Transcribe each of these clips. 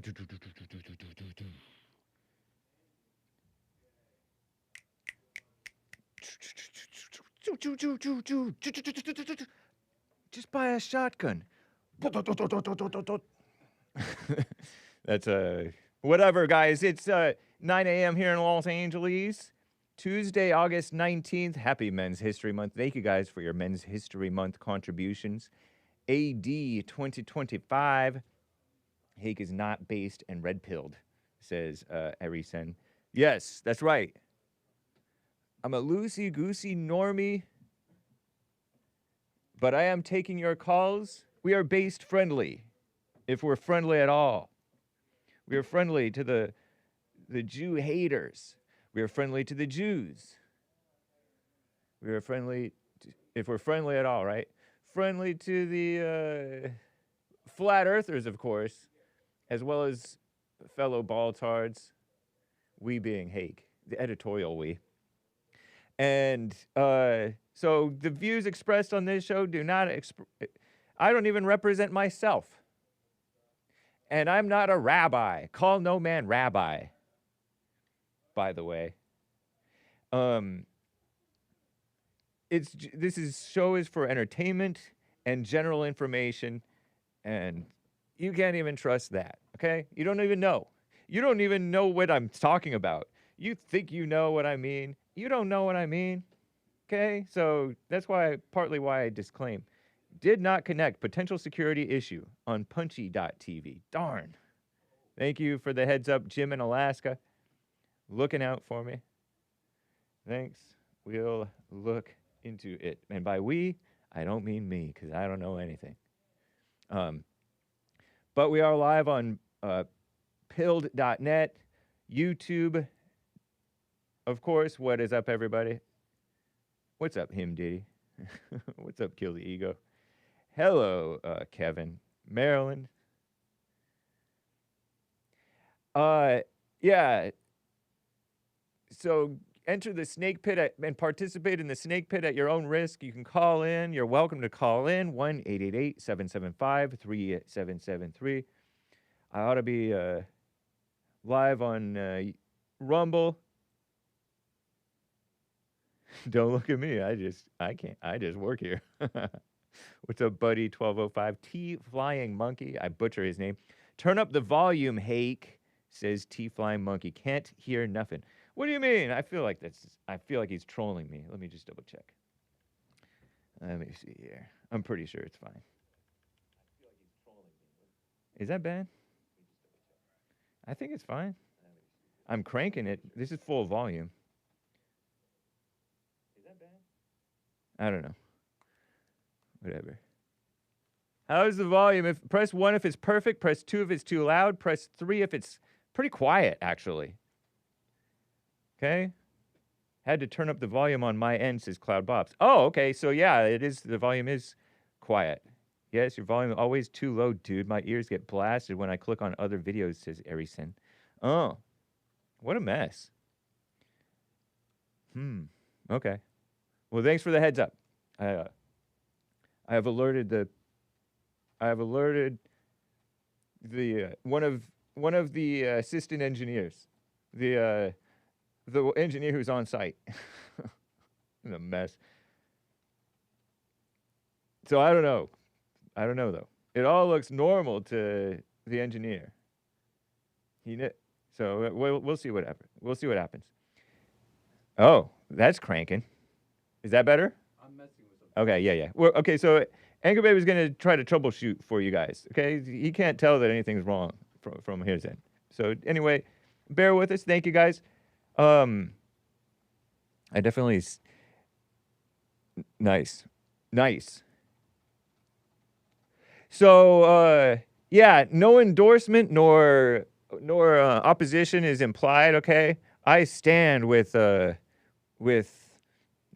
Just buy a shotgun. That's whatever, guys. It's 9 a.m. here in Los Angeles. Tuesday, August 19th. Happy Men's History Month. Thank you guys for your Men's History Month contributions. AD 2025. Hake is not based and red-pilled, says Erisen. Yes, that's right. I'm a loosey-goosey normie, but I am taking your calls. We are based friendly, if we're friendly at all. We are friendly to the Jew haters. We are friendly to the Jews. We are friendly, if we're friendly at all, right? Friendly to the flat earthers, of course, as well as fellow baltards, we being Hake, the editorial we. And so the views expressed on this show do not, I don't even represent myself. And I'm not a rabbi. Call no man rabbi, by the way. This show is for entertainment and general information, and you can't even trust that, okay? You don't even know. You don't even know what I'm talking about. You think you know what I mean. You don't know what I mean, okay? So that's partly why I disclaim. Did not connect potential security issue on punchy.tv. Darn. Thank you for the heads up, Jim in Alaska. Looking out for me. Thanks. We'll look into it. And by we, I don't mean me, because I don't know anything. But we are live on pilled.net, YouTube. Of course, what is up, everybody? What's up, Him Diddy? What's up, Kill the Ego? Hello, Kevin. Maryland. Yeah. So enter the snake pit and participate in the snake pit at your own risk. You can call in. You're welcome to call in. 1-888-775-3773. I ought to be live on Rumble. Don't look at me. I can't. I just work here. What's up, buddy? 1205 T Flying Monkey. I butcher his name. Turn up the volume, Hake, says T Flying Monkey. Can't hear nothing. What do you mean? I feel like he's trolling me. Let me just double check. Let me see here. I'm pretty sure it's fine. I feel like he's trolling me. Is that bad? I think it's fine. I'm cranking it. This is full volume. Is that bad? I don't know. Whatever. How's the volume? Press 1 if it's perfect. Press 2 if it's too loud. Press 3 if it's pretty quiet, actually. Okay? Had to turn up the volume on my end, says Cloud Bobs. Oh, okay. So, yeah, it is. The volume is quiet. Yes, your volume is always too low, dude. My ears get blasted when I click on other videos, says Erison. Oh, what a mess. Okay. Well, thanks for the heads up. I have alerted the one of the assistant engineers, the engineer who's on site. It's a mess. So I don't know though. It all looks normal to the engineer. So we'll see what happens. We'll see what happens. Oh, that's cranking. Is that better? I'm messing with something. Okay, yeah. Well, okay, so Anchor Baby's going to try to troubleshoot for you guys, okay? He can't tell that anything's wrong from his end. So anyway, bear with us. Thank you, guys. I definitely... Nice. So, yeah, no endorsement nor opposition is implied, okay? I stand with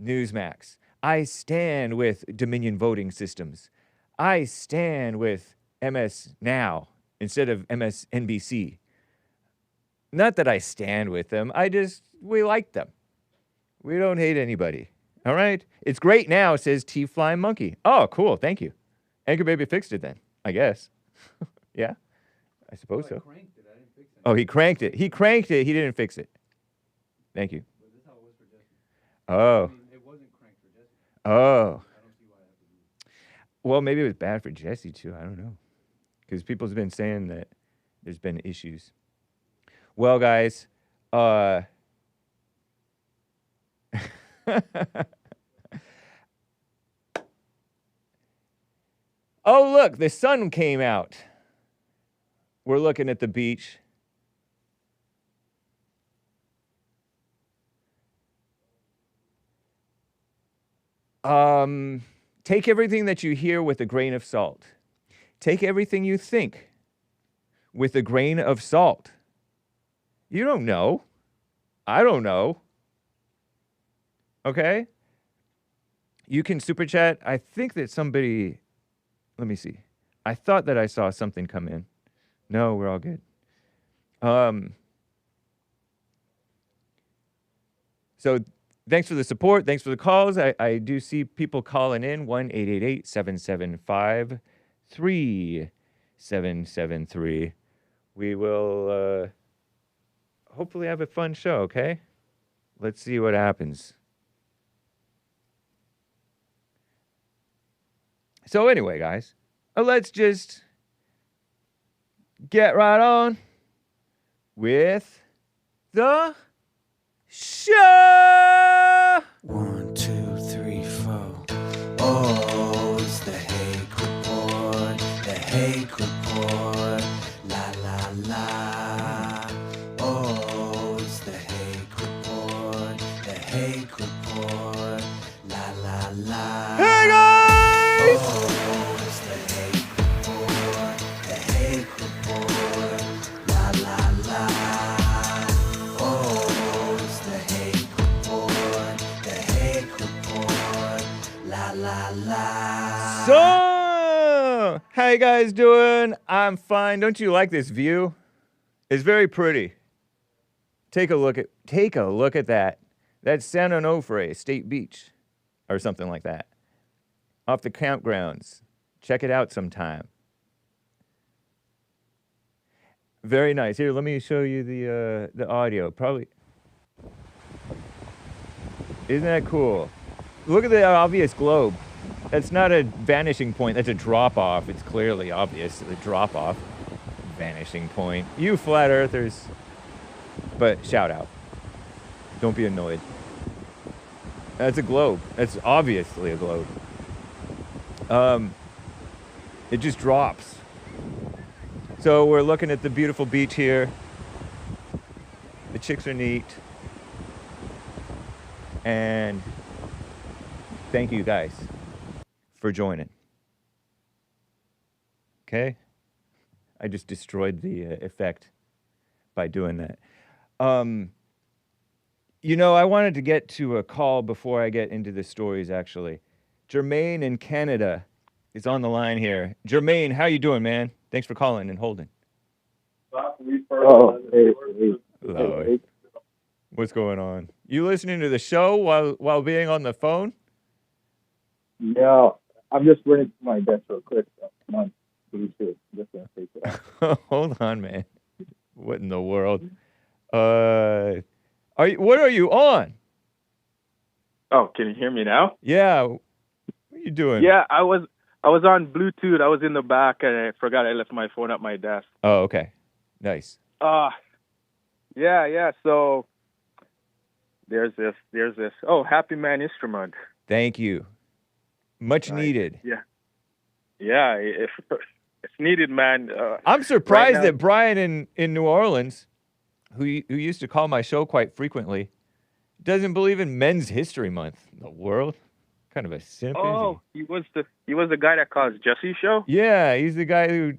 Newsmax. I stand with Dominion voting systems. I stand with MS Now instead of MSNBC. Not that I stand with them. We like them. We don't hate anybody. All right? It's great now, says T Flying Monkey. Oh, cool. Thank you. Anchor Baby fixed it then, I guess. Yeah? I suppose so. Cranked it Oh, he cranked it. He cranked it. He didn't fix it. Thank you. But this is how it was for Jesse. Oh. I mean, it wasn't cranked for Jesse. Oh. I don't see why I have to do it. Well, maybe it was bad for Jesse too. I don't know. Because people's been saying that there's been issues. Well, guys, oh, look, the sun came out. We're looking at the beach. Take everything that you hear with a grain of salt. Take everything you think with a grain of salt. You don't know. I don't know. Okay? You can super chat. I think that somebody, let me see. I thought that I saw something come in. No, we're all good. So thanks for the support. Thanks for the calls. I do see people calling in. 1-888-775-3773. We will hopefully have a fun show, okay? Let's see what happens. So anyway, guys, let's just get right on with the show. 1, 2, 3, 4. Oh, it's the Hake Report. The Hake Report. La la la. Oh, it's the Hake Report. The Hake Report. La la la. Hey guys! Oh, it's the Hake Report. The Hake Report. La la la. Oh, it's the Hake Report. The Hake Report. La la la. So, how you guys doing? I'm fine. Don't you like this view? It's very pretty. Take a look at that. That's San Onofre State Beach or something like that. Off the campgrounds. Check it out sometime. Very nice. Here, let me show you the audio. Probably. Isn't that cool? Look at the obvious globe. That's not a vanishing point. That's a drop-off. It's clearly obvious. The drop-off. Vanishing point. You flat earthers. But shout out. Don't be annoyed. That's a globe. That's obviously a globe. It just drops. So we're looking at the beautiful beach here. The chicks are neat. And thank you guys for joining. Okay? I just destroyed the effect by doing that. You know, I wanted to get to a call before I get into the stories, actually. Jermaine in Canada is on the line here. Jermaine, how you doing, man? Thanks for calling and holding. Oh, hey. Hello. What's going on? You listening to the show while being on the phone? Yeah, I'm just running to my desk real quick. So come on, please do. Just gonna take it out. Hold on, man. What in the world? What are you on? Oh, can you hear me now? Yeah. What are you doing? Yeah, I was on Bluetooth. I was in the back and I forgot I left my phone at my desk. Oh, okay. Nice. Yeah. So there's this. Oh, Happy Man Instrument. Thank you. Much needed. Yeah. If it's needed, man. I'm surprised right now, that Brian in New Orleans, who used to call my show quite frequently, doesn't believe in Men's History Month. The world, kind of a simp. Oh, he was the guy that caused Jesse's show. Yeah, he's the guy who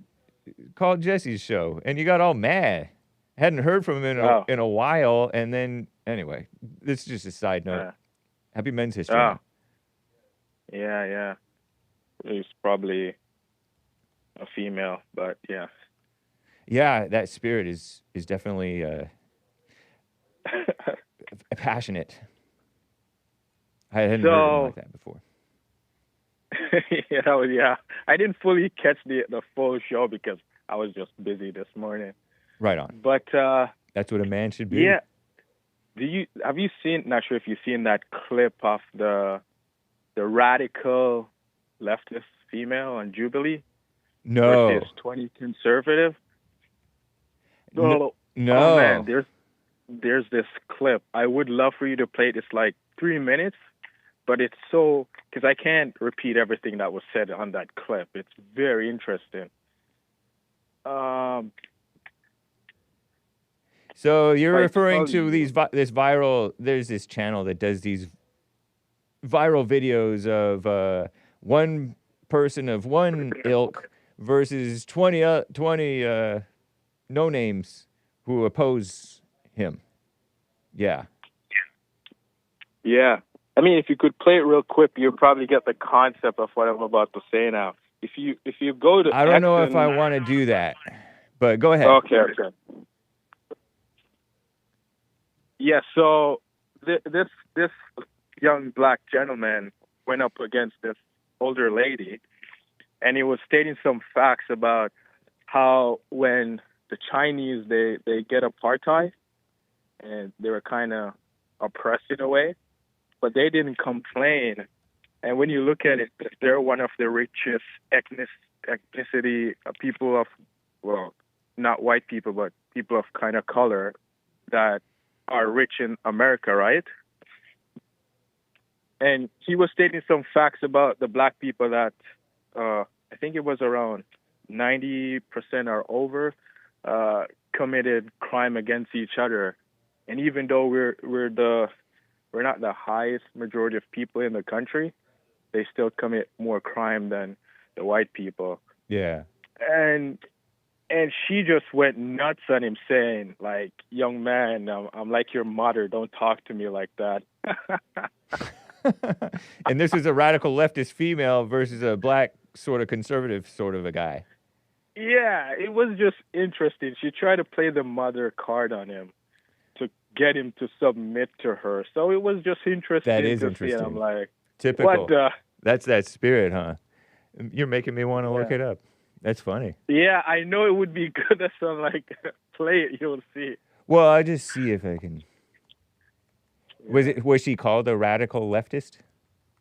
called Jesse's show, and you got all mad. Hadn't heard from him in a while, and then anyway, this is just a side note. Happy Men's History Month. Yeah. He's probably a female, but yeah. Yeah, that spirit is definitely passionate. I hadn't heard of him like that before. Yeah. I didn't fully catch the full show because I was just busy this morning. Right on. But That's what a man should be. yeah, have you seen? Not sure if you've seen that clip of the radical leftist female on Jubilee No. versus 20 conservative. No. Oh man, there's this clip. I would love for you to play it. It's like 3 minutes, but it's so, because I can't repeat everything that was said on that clip. It's very interesting. So you're Like, referring oh, to this viral, there's this channel that does these viral videos of one person of one ilk versus 20 no-names who oppose him. Yeah. Yeah. I mean, if you could play it real quick, you'll probably get the concept of what I'm about to say now. If you go to I don't know if I want to do that, but go ahead. Okay. Yeah, so this young black gentleman went up against this older lady, and he was stating some facts about how when the Chinese, they get apartheid, and they were kind of oppressed in a way, but they didn't complain. And when you look at it, they're one of the richest ethnicity people of, well, not white people, but people of kind of color that are rich in America, right? And he was stating some facts about the black people that I think it was around 90% or over committed crime against each other. And even though we're not the highest majority of people in the country, they still commit more crime than the white people. Yeah. And she just went nuts on him, saying, like, young man, I'm like your mother. Don't talk to me like that. And this is a radical leftist female versus a black sort of conservative sort of a guy. Yeah, it was just interesting. She tried to play the mother card on him to get him to submit to her. So it was just interesting. That is to interesting. See. I'm like, typical. What the? That's that spirit, huh? You're making me want to look it up. That's funny. Yeah, I know it would be good if I'm like, play it, you'll see. Well, I'll just see if I can. Was she called a radical leftist?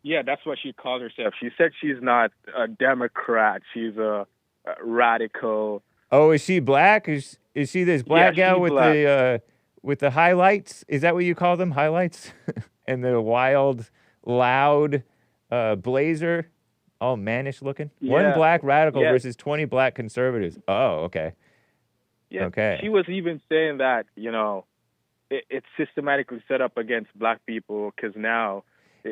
Yeah, that's what she called herself. She said she's not a Democrat. She's a radical. Oh, is she black? Is she this black gal with black. the highlights? Is that what you call them? Highlights? And the wild, loud blazer? All mannish looking? Yeah. One black radical versus 20 black conservatives. Oh, okay. Yeah, okay. She was even saying that, it's systematically set up against black people because now...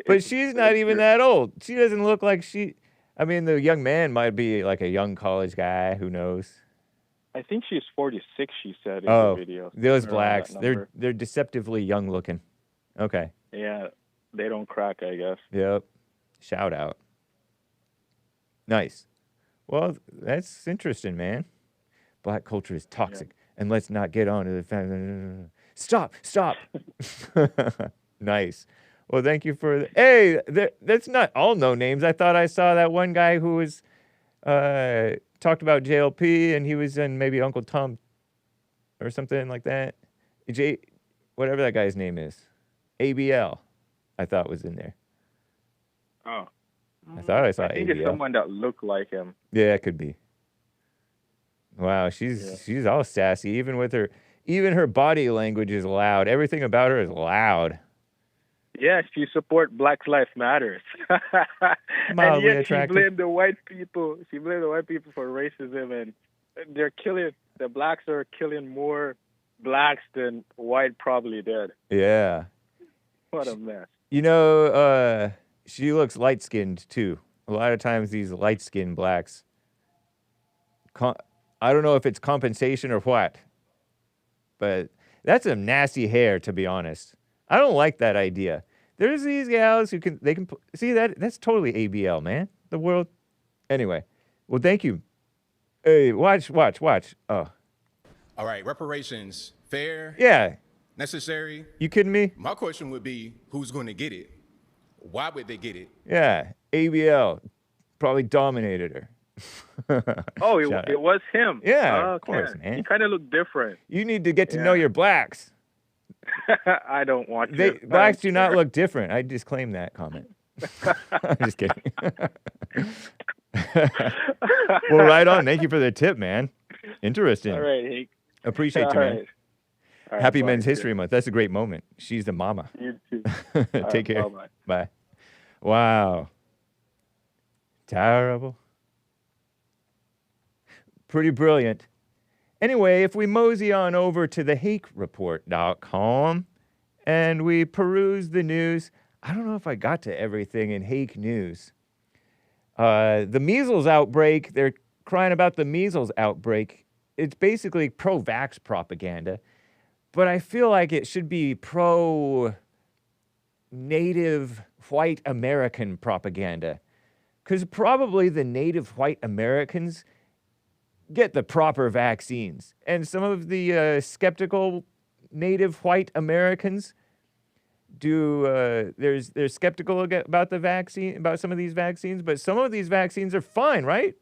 But she's not even that old. She doesn't look like she... I mean, the young man might be like a young college guy. Who knows? I think she's 46, she said in the video. Those blacks, they're deceptively young looking. Okay. Yeah, they don't crack, I guess. Yep. Shout out. Nice. Well, that's interesting, man. Black culture is toxic. Yeah. And let's not get on to the... Stop. Nice. Well, thank you for... Hey, that's not all no names. I thought I saw that one guy who was... talked about JLP, and he was in maybe Uncle Tom or something like that. Whatever that guy's name is. ABL, I thought was in there. Oh. I thought I saw ABL. I think it's someone that looked like him. Yeah, it could be. Wow, she's all sassy. Even her body language is loud. Everything about her is loud. Yeah, she support Black Lives Matters. And yet attractive. She blamed the white people. She blamed the white people for racism, and the blacks are killing more blacks than white probably did. Yeah. What a mess. She looks light-skinned, too. A lot of times these light-skinned blacks, I don't know if it's compensation or what, but that's a nasty hair, to be honest. I don't like that idea. There's these gals who can see that's totally ABL, man. The world. Anyway, well, thank you. Hey, watch. Oh. All right, reparations, fair? Yeah. Necessary? You kidding me? My question would be, who's going to get it? Why would they get it? Yeah, ABL probably dominated her. Oh, Shout it out. was him. Yeah, Oh, of course, okay. man. He kind of looked different. You need to get to know Yeah. your blacks. I don't want to. Blacks do not look different. I disclaim that comment. I'm just kidding. Well, right on. Thank you for the tip, man. Interesting. All right, Hake. Appreciate you, All man. right. All right, Happy bye. Men's History Month. That's a great moment. She's the mama. You too. Take care. Bye-bye. Bye. Wow. Terrible. Pretty brilliant. Anyway, if we mosey on over to the HakeReport.com and we peruse the news, I don't know if I got to everything in Hake News. The measles outbreak, they're crying about the measles outbreak. It's basically pro-vax propaganda, but I feel like it should be pro-native white American propaganda, because probably the native white Americans get the proper vaccines, and some of the skeptical native white Americans they're skeptical about the vaccine, about some of these vaccines, but some of these vaccines are fine, right?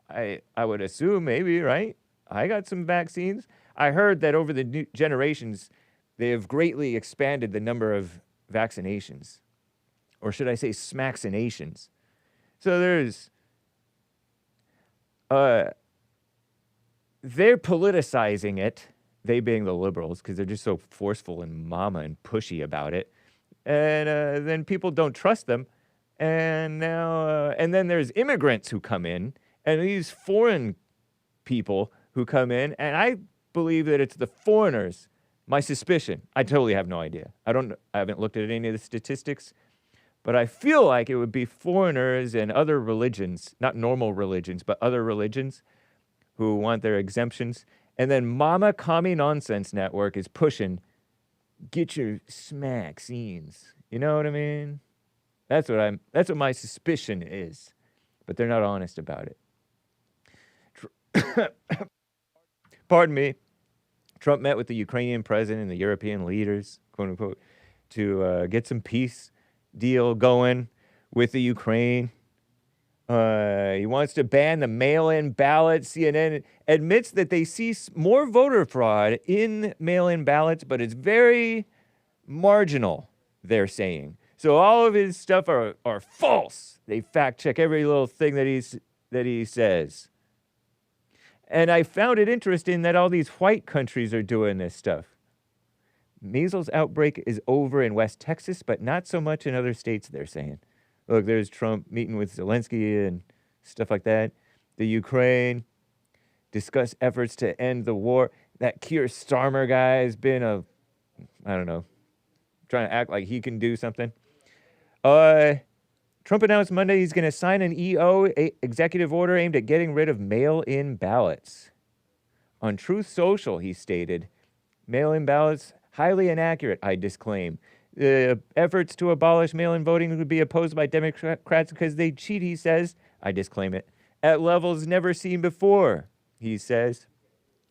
I would assume, maybe, right? I got some vaccines. I heard that over the new generations, they have greatly expanded the number of vaccinations, or should I say smaccinations. So they're politicizing it, they being the liberals, because they're just so forceful and mama and pushy about it. And then people don't trust them. And now, and then there's immigrants who come in, and these foreign people who come in, and I believe that it's the foreigners. My suspicion, I totally have no idea. I haven't looked at any of the statistics, but I feel like it would be foreigners and other religions, not normal religions, but other religions who want their exemptions. And then Mama Commie Nonsense Network is pushing, get your smack-scenes. You know what I mean? That's what my suspicion is. But they're not honest about it. Pardon me. Trump met with the Ukrainian president and the European leaders, quote unquote, to get some peace deal going with the Ukraine. He wants to ban the mail-in ballots. CNN admits that they see more voter fraud in mail-in ballots, but it's very marginal, they're saying. So all of his stuff are false. They fact-check every little thing that he says. And I found it interesting that all these white countries are doing this stuff. Measles outbreak is over in West Texas, but not so much in other states, they're saying. Look, there's Trump meeting with Zelensky and stuff like that. The Ukraine, discuss efforts to end the war. That Keir Starmer guy has been trying to act like he can do something. Trump announced Monday he's going to sign an executive order aimed at getting rid of mail-in ballots. On Truth Social, he stated, mail-in ballots, highly inaccurate, I disclaim. The efforts to abolish mail-in voting would be opposed by Democrats because they cheat, he says, I disclaim it, at levels never seen before, he says,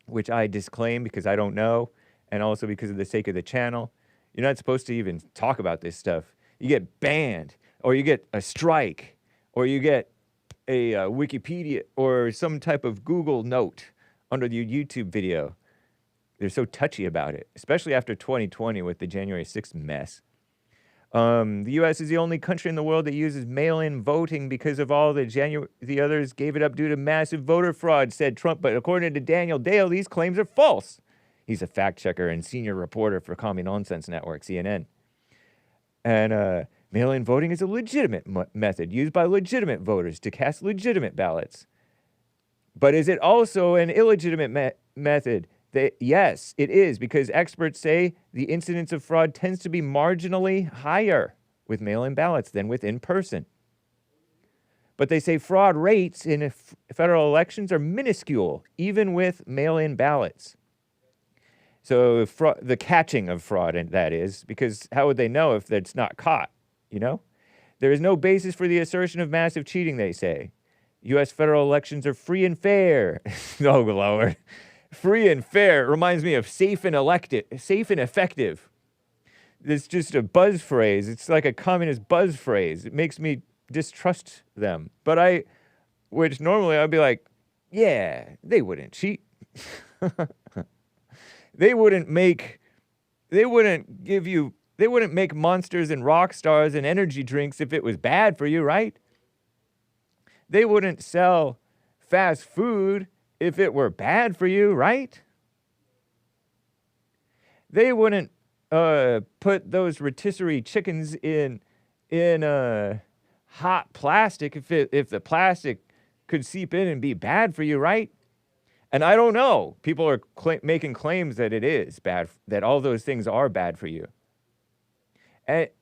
which I disclaim because I don't know, and also because of the sake of the channel. You're not supposed to even talk about this stuff. You get banned, or you get a strike, or you get a Wikipedia or some type of Google note under your YouTube video. They're so touchy about it, especially after 2020 with the January 6th mess. The U.S. is the only country in the world that uses mail-in voting because of all the others gave it up due to massive voter fraud, said Trump. But according to Daniel Dale, these claims are false. He's a fact-checker and senior reporter for Commie Nonsense Network, CNN. And mail-in voting is a legitimate method used by legitimate voters to cast legitimate ballots. But is it also an illegitimate method? Yes, it is, because experts say the incidence of fraud tends to be marginally higher with mail-in ballots than with in-person. But they say fraud rates in federal elections are minuscule, even with mail-in ballots. So the catching of fraud, and that is, because how would they know if it's not caught, you know? There is no basis for the assertion of massive cheating, they say. U.S. federal elections are free and fair. Oh, Lord. Free and fair reminds me of safe and effective. It's just a buzz phrase. It's like a communist buzz phrase. It makes me distrust them. But which normally I'd be like, yeah, they wouldn't cheat. They wouldn't make monsters and rock stars and energy drinks if it was bad for you, right? They wouldn't sell fast food if it were bad for you, right? They wouldn't put those rotisserie chickens in hot plastic if the plastic could seep in and be bad for you, right? And I don't know. People are making claims that it is bad, that all those things are bad for you.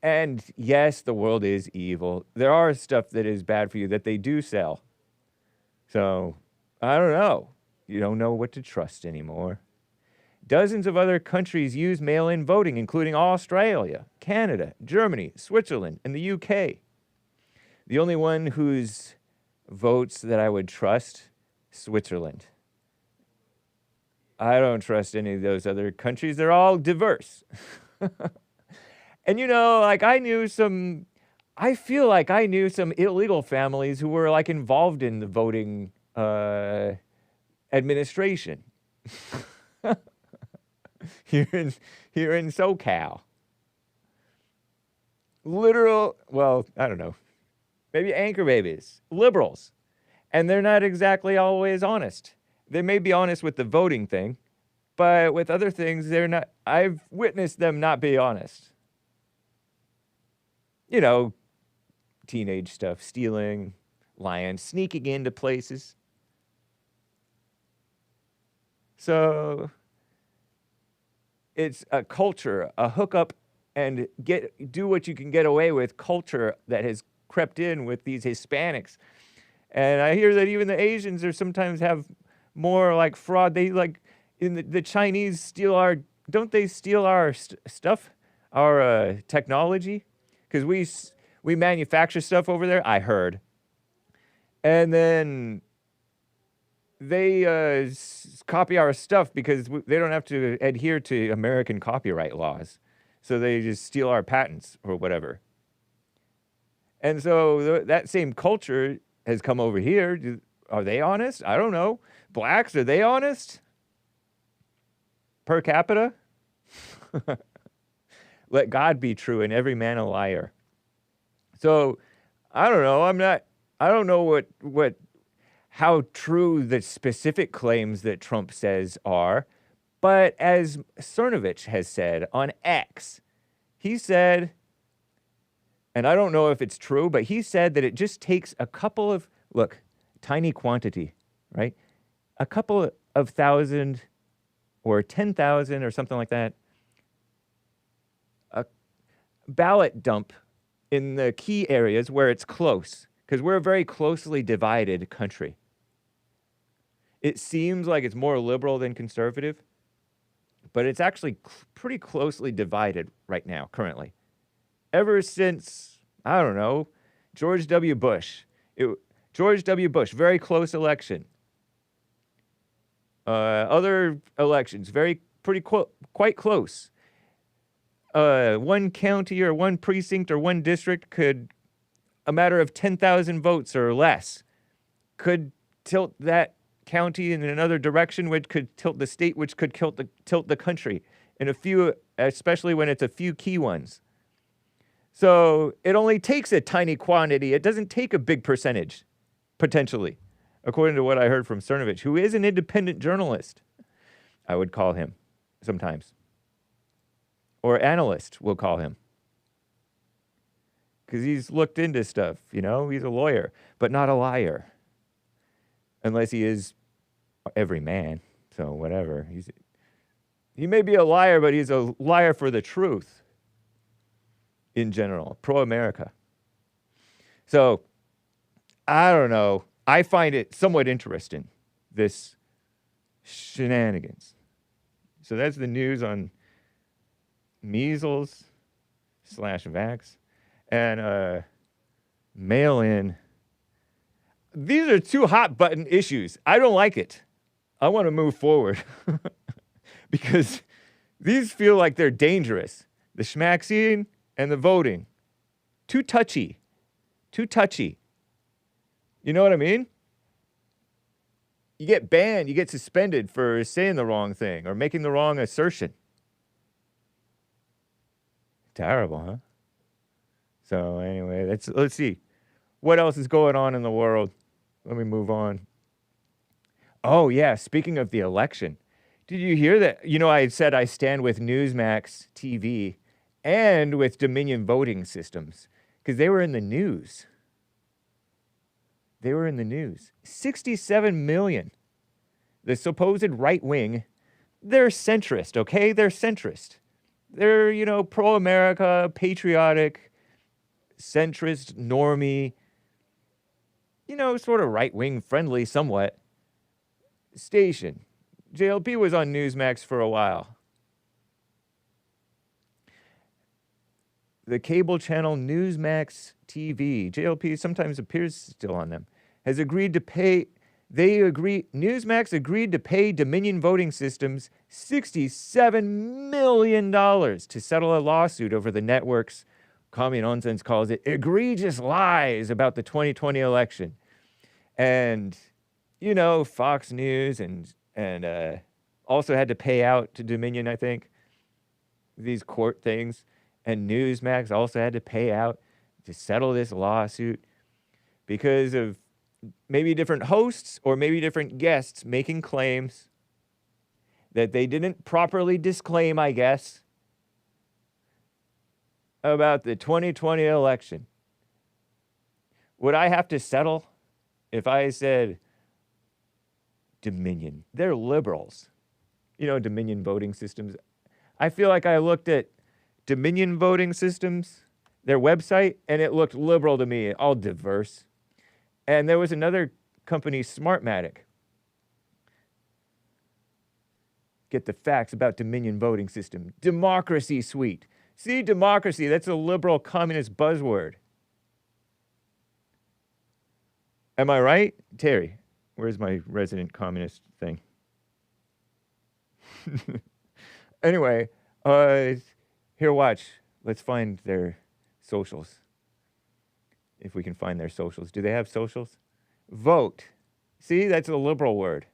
And yes, the world is evil. There are stuff that is bad for you that they do sell. So, I don't know. You don't know what to trust anymore. Dozens of other countries use mail-in voting, including Australia, Canada, Germany, Switzerland, and the UK. The only one whose votes that I would trust, Switzerland. I don't trust any of those other countries. They're all diverse. And like I feel like I knew some illegal families who were like involved in the voting administration here in SoCal. Well, I don't know. Maybe anchor babies, liberals. And they're not exactly always honest. They may be honest with the voting thing, but with other things, they're not. I've witnessed them not be honest. Teenage stuff, stealing, lying, sneaking into places. So it's a culture, a hookup and do what you can get away with culture that has crept in with these Hispanics. And I hear that even the Asians are sometimes have more like fraud. They like the Chinese don't they steal our stuff, our technology? Because we manufacture stuff over there, I heard. And then they copy our stuff because they don't have to adhere to American copyright laws. So they just steal our patents or whatever. And so that same culture has come over here. Are they honest? I don't know. Blacks, are they honest? Per capita? Let God be true and every man a liar. So, I don't know. I don't know how true the specific claims that Trump says are. But as Cernovich has said on X, he said, and I don't know if it's true, but he said that it just takes a couple of, tiny quantity, right? A couple of thousand or 10,000 or something like that. A ballot dump in the key areas where it's close, because we're a very closely divided country. It seems like it's more liberal than conservative, but it's actually pretty closely divided right now, currently. Ever since, I don't know, George W. Bush. George W. Bush, very close election. Other elections, quite close. One county or one precinct or one district could, a matter of 10,000 votes or less, could tilt that county in another direction, which could tilt the state, which could tilt the country in a few, especially when it's a few key ones. So it only takes a tiny quantity. It doesn't take a big percentage, potentially, according to what I heard from Cernovich, who is an independent journalist, I would call him sometimes. Or analyst, we'll call him. Because he's looked into stuff, he's a lawyer, but not a liar. Unless he is every man, so whatever. He may be a liar, but he's a liar for the truth in general, pro-America. So, I don't know. I find it somewhat interesting, this shenanigans. So that's the news on measles / vaxx and mail-in. These are two hot button issues. I don't like it. I want to move forward because these feel like they're dangerous. The schmaxine and the voting. Too touchy. You know what I mean? You get banned, you get suspended for saying the wrong thing or making the wrong assertion. Terrible, huh? So anyway, let's see. What else is going on in the world? Let me move on. Oh, yeah, speaking of the election, did you hear that? You know, I said I stand with Newsmax TV and with Dominion voting systems because they were in the news. They were in the news. 67 million. The supposed right wing, they're centrist, okay? They're centrist. They're, you know, pro-America, patriotic, centrist, normie, you know, sort of right-wing friendly somewhat station. JLP was on Newsmax for a while. The cable channel Newsmax TV, JLP sometimes appears still on them, has agreed to pay, Newsmax agreed to pay Dominion Voting Systems $67 million to settle a lawsuit over the network's, Commie Nonsense calls it, egregious lies about the 2020 election. And, you know, Fox News and also had to pay out to Dominion, I think, these court things. And Newsmax also had to pay out to settle this lawsuit because of maybe different hosts or maybe different guests making claims that they didn't properly disclaim, I guess, about the 2020 election. Would I have to settle if I said Dominion? They're liberals. You know, Dominion voting systems. I feel like I looked at Dominion voting systems, their website, and it looked liberal to me, all diverse. And there was another company, Smartmatic. Get the facts about Dominion voting system. Democracy suite. See, democracy, that's a liberal communist buzzword. Am I right? Terry, where's my resident communist thing? Anyway, here, watch. Let's find their socials. If we can find their socials. Do they have socials? Vote. See, that's a liberal word.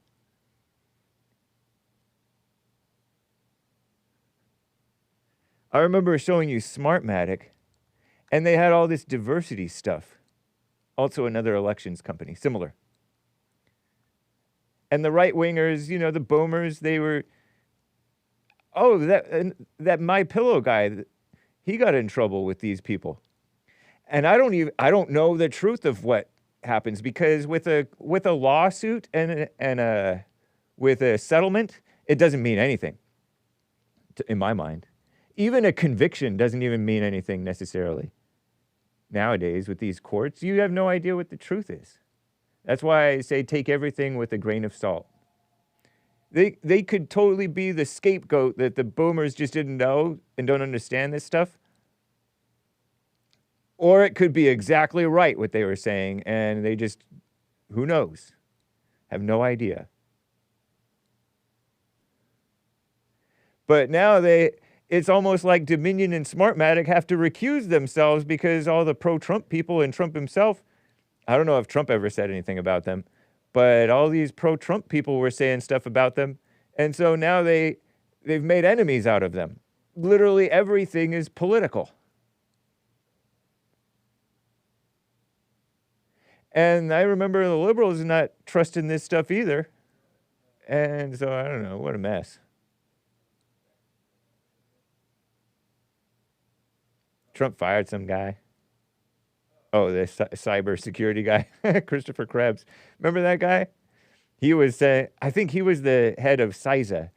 I remember showing you Smartmatic, and they had all this diversity stuff. Also another elections company, similar. And the right-wingers, you know, the boomers, they were... Oh, that My Pillow guy, he got in trouble with these people. And I don't know the truth of what happens because with a lawsuit and with a settlement, it doesn't mean anything in my mind. Even a conviction doesn't even mean anything necessarily. Nowadays, with these courts, you have no idea what the truth is. That's why I say take everything with a grain of salt. They could totally be the scapegoat that the boomers just didn't know and don't understand this stuff. Or it could be exactly right what they were saying, and they just, who knows, have no idea. But now it's almost like Dominion and Smartmatic have to recuse themselves because all the pro-Trump people and Trump himself, I don't know if Trump ever said anything about them, but all these pro-Trump people were saying stuff about them. And so now they've made enemies out of them. Literally everything is political. And I remember the liberals not trusting this stuff either. And so I don't know, what a mess. Trump fired some guy. Oh, the cyber security guy, Christopher Krebs. Remember that guy? He was, I think he was the head of CISA,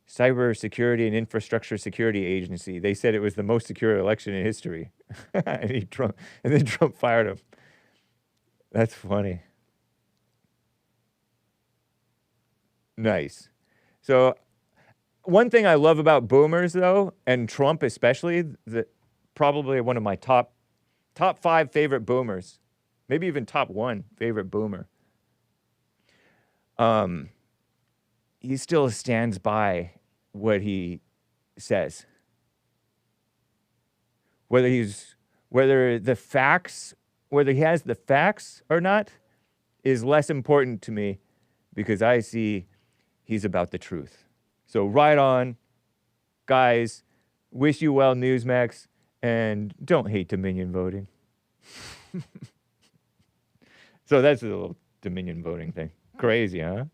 Cyber Security and Infrastructure Security Agency. They said it was the most secure election in history. and then Trump fired him. That's funny. Nice. So one thing I love about boomers, though, and Trump especially, probably one of my top 5 favorite boomers, maybe even top 1 favorite boomer. He still stands by what he says. Whether he has the facts or not is less important to me because I see he's about the truth. So right on, guys. Wish you well, Newsmax, and don't hate Dominion voting. So that's a little Dominion voting thing. Crazy, huh?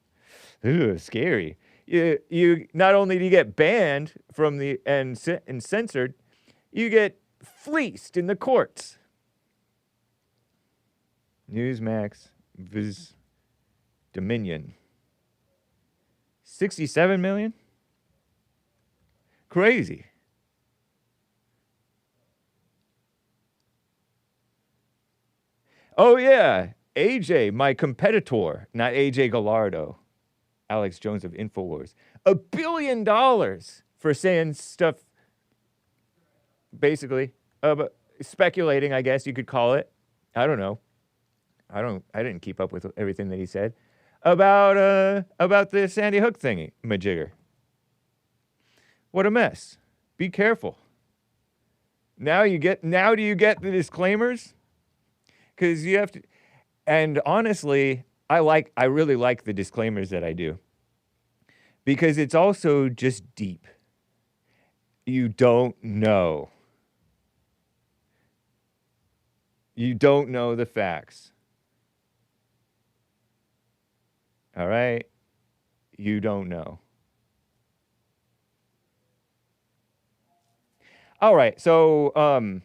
Ooh, scary. You not only do you get banned from the and censored, you get fleeced in the courts. Newsmax viz Dominion. 67 million? Crazy. Oh yeah, AJ, my competitor, not AJ Gallardo. Alex Jones of InfoWars. $1 billion for saying stuff, basically, speculating, I guess you could call it. I don't know. I didn't keep up with everything that he said about the Sandy Hook thingy, majigger. What a mess. Be careful. Now do you get the disclaimers? Because you have to, and honestly, I really like the disclaimers that I do. Because it's also just deep. You don't know. You don't know the facts. All right? You don't know. All right, so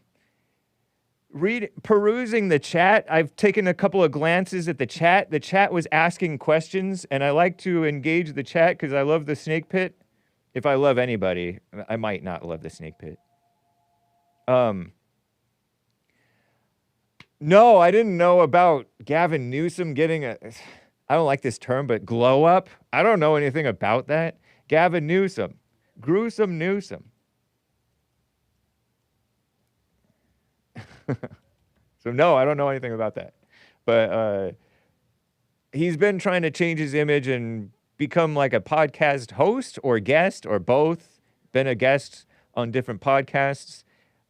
perusing the chat, I've taken a couple of glances at the chat. The chat was asking questions, and I like to engage the chat because I love the snake pit. If I love anybody, I might not love the snake pit. No, I didn't know about Gavin Newsom getting I don't like this term, but glow up. I don't know anything about that. Gavin Newsom. Gruesome Newsom. So no, I don't know anything about that. But he's been trying to change his image and become like a podcast host or guest or both. Been a guest on different podcasts.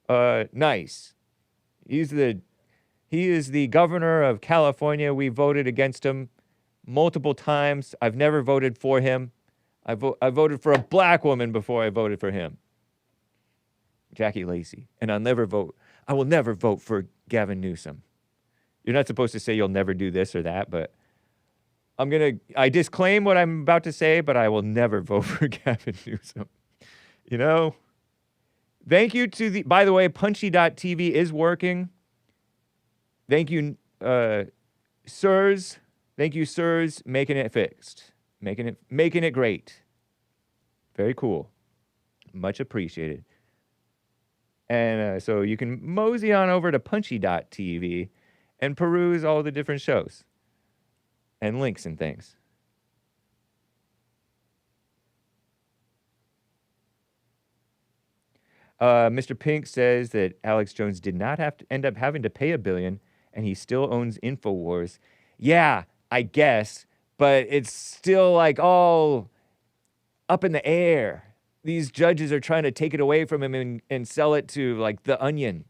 Nice. He is the governor of California. We voted against him multiple times. I've never voted for him. I voted for a black woman before I voted for him. Jackie Lacey. And I will never vote for Gavin Newsom. You're not supposed to say you'll never do this or that, but I disclaim what I'm about to say, but I will never vote for Gavin Newsom. You know? Thank you to by the way, punchy.tv is working. Thank you, sirs. Thank you, sirs, making it fixed. Making it great. Very cool. Much appreciated. And so you can mosey on over to punchy.tv and peruse all the different shows and links and things. Mr. Pink says that Alex Jones did not have to end up having to pay $1 billion, and he still owns InfoWars. Yeah, I guess, but it's still like all up in the air. These judges are trying to take it away from him and sell it to like The Onion.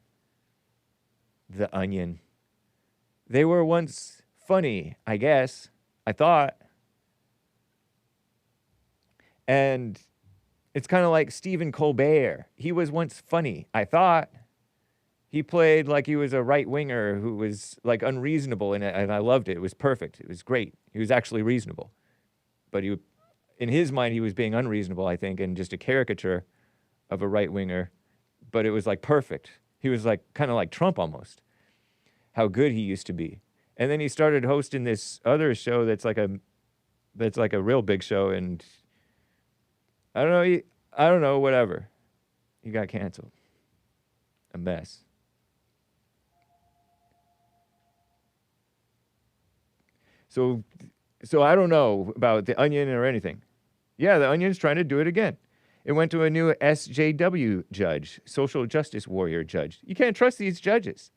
The Onion. They were once funny, I guess. I thought. And it's kind of like Stephen Colbert. He was once funny, I thought. He played like he was a right-winger who was like unreasonable, and I loved it. It was perfect. It was great. He was actually reasonable. But in his mind, he was being unreasonable, I think, and just a caricature of a right-winger. But it was like perfect. He was like kind of like Trump almost. How good he used to be. And then he started hosting this other show that's like a real big show, and I don't know, whatever. He got canceled. A mess. So I don't know about The Onion or anything. Yeah, The Onion's trying to do it again. It went to a new SJW judge, social justice warrior judge. You can't trust these judges.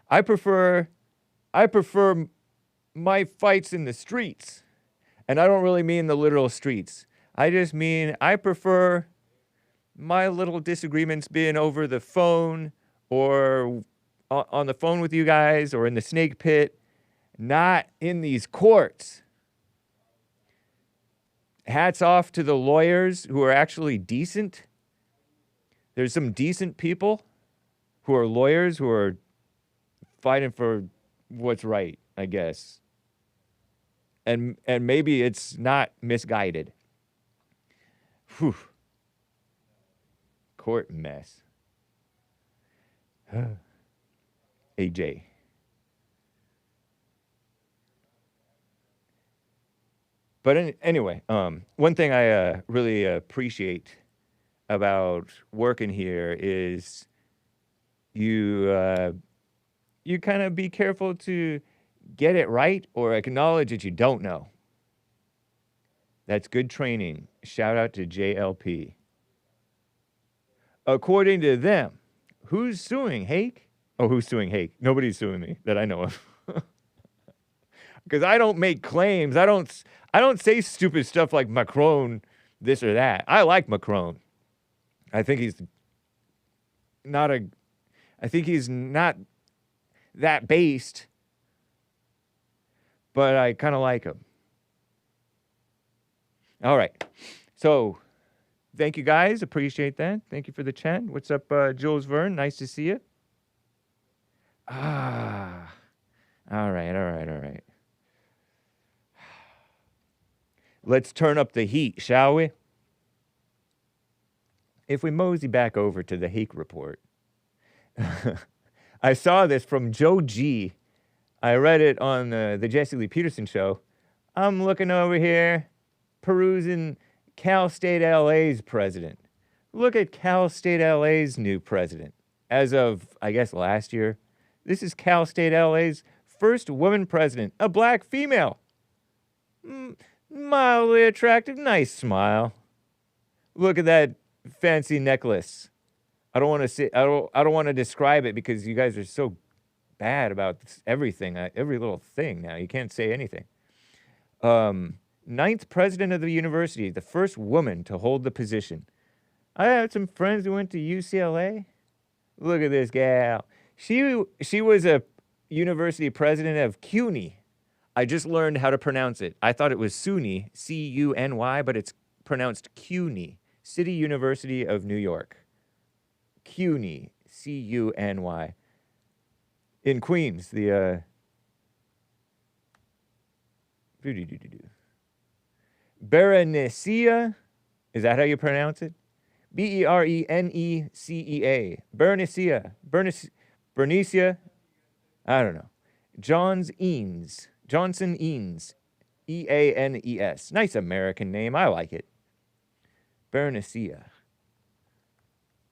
I prefer my fights in the streets. And I don't really mean the literal streets. I just mean I prefer my little disagreements being over the phone or on the phone with you guys or in the snake pit not in these courts. Hats off to the lawyers who are actually decent. There's some decent people who are lawyers who are fighting for what's right, I guess. And maybe it's not misguided. Whew. Court mess. AJ. But anyway, one thing I really appreciate about working here is you kind of be careful to get it right or acknowledge that you don't know. That's good training. Shout out to JLP. According to them, who's suing Hake? Oh, who's suing Hake? Nobody's suing me that I know of. Because I don't make claims. I don't say stupid stuff like Macron, this or that. I like Macron. I think he's not that based, but I kind of like him. All right. So, thank you guys. Appreciate that. Thank you for the chat. What's up, Jules Verne? Nice to see you. All right. Let's turn up the heat, shall we? If we mosey back over to the Hake report. I saw this from Joe G. I read it on the Jesse Lee Peterson show. I'm looking over here, perusing Cal State L.A.'s president. Look at Cal State L.A.'s new president. As of, I guess, last year. This is Cal State L.A.'s first woman president, a black female. Mildly attractive, nice smile. Look at that fancy necklace. I don't want to describe it because you guys are so bad about everything, every little thing now. You can't say anything. Ninth president of the university, the first woman to hold the position. I had some friends who went to UCLA. Look at this gal. She was a university president of CUNY. I just learned how to pronounce it. I thought it was SUNY, C-U-N-Y, but it's pronounced CUNY, City University of New York. CUNY, C-U-N-Y. In Queens, the Berenicia, is that how you pronounce it? B-E-R-E-N-E-C-E-A. Berenicia. Bernicia. I don't know. Johnson Eanes. E-A-N-E-S. Nice American name. I like it. Berenicia.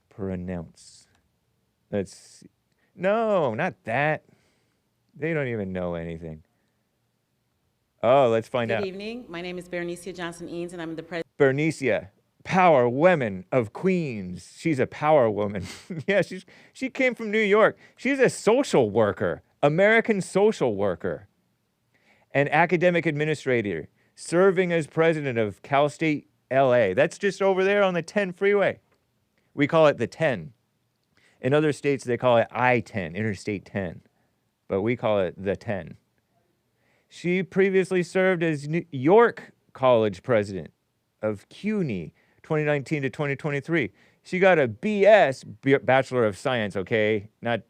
Pronounce. Let's see. No, not that. They don't even know anything. Oh, let's find out. Good evening. My name is Bernicia Johnson Eanes, and I'm the president. Bernicia, power woman of Queens. She's a power woman. Yeah, she came from New York. She's a social worker, American social worker, an academic administrator, serving as president of Cal State L.A. That's just over there on the 10 freeway. We call it the 10. In other states, they call it I-10, Interstate 10. But we call it the 10. She previously served as New York College president of CUNY, 2019 to 2023. She got a BS, Bachelor of Science, okay? Not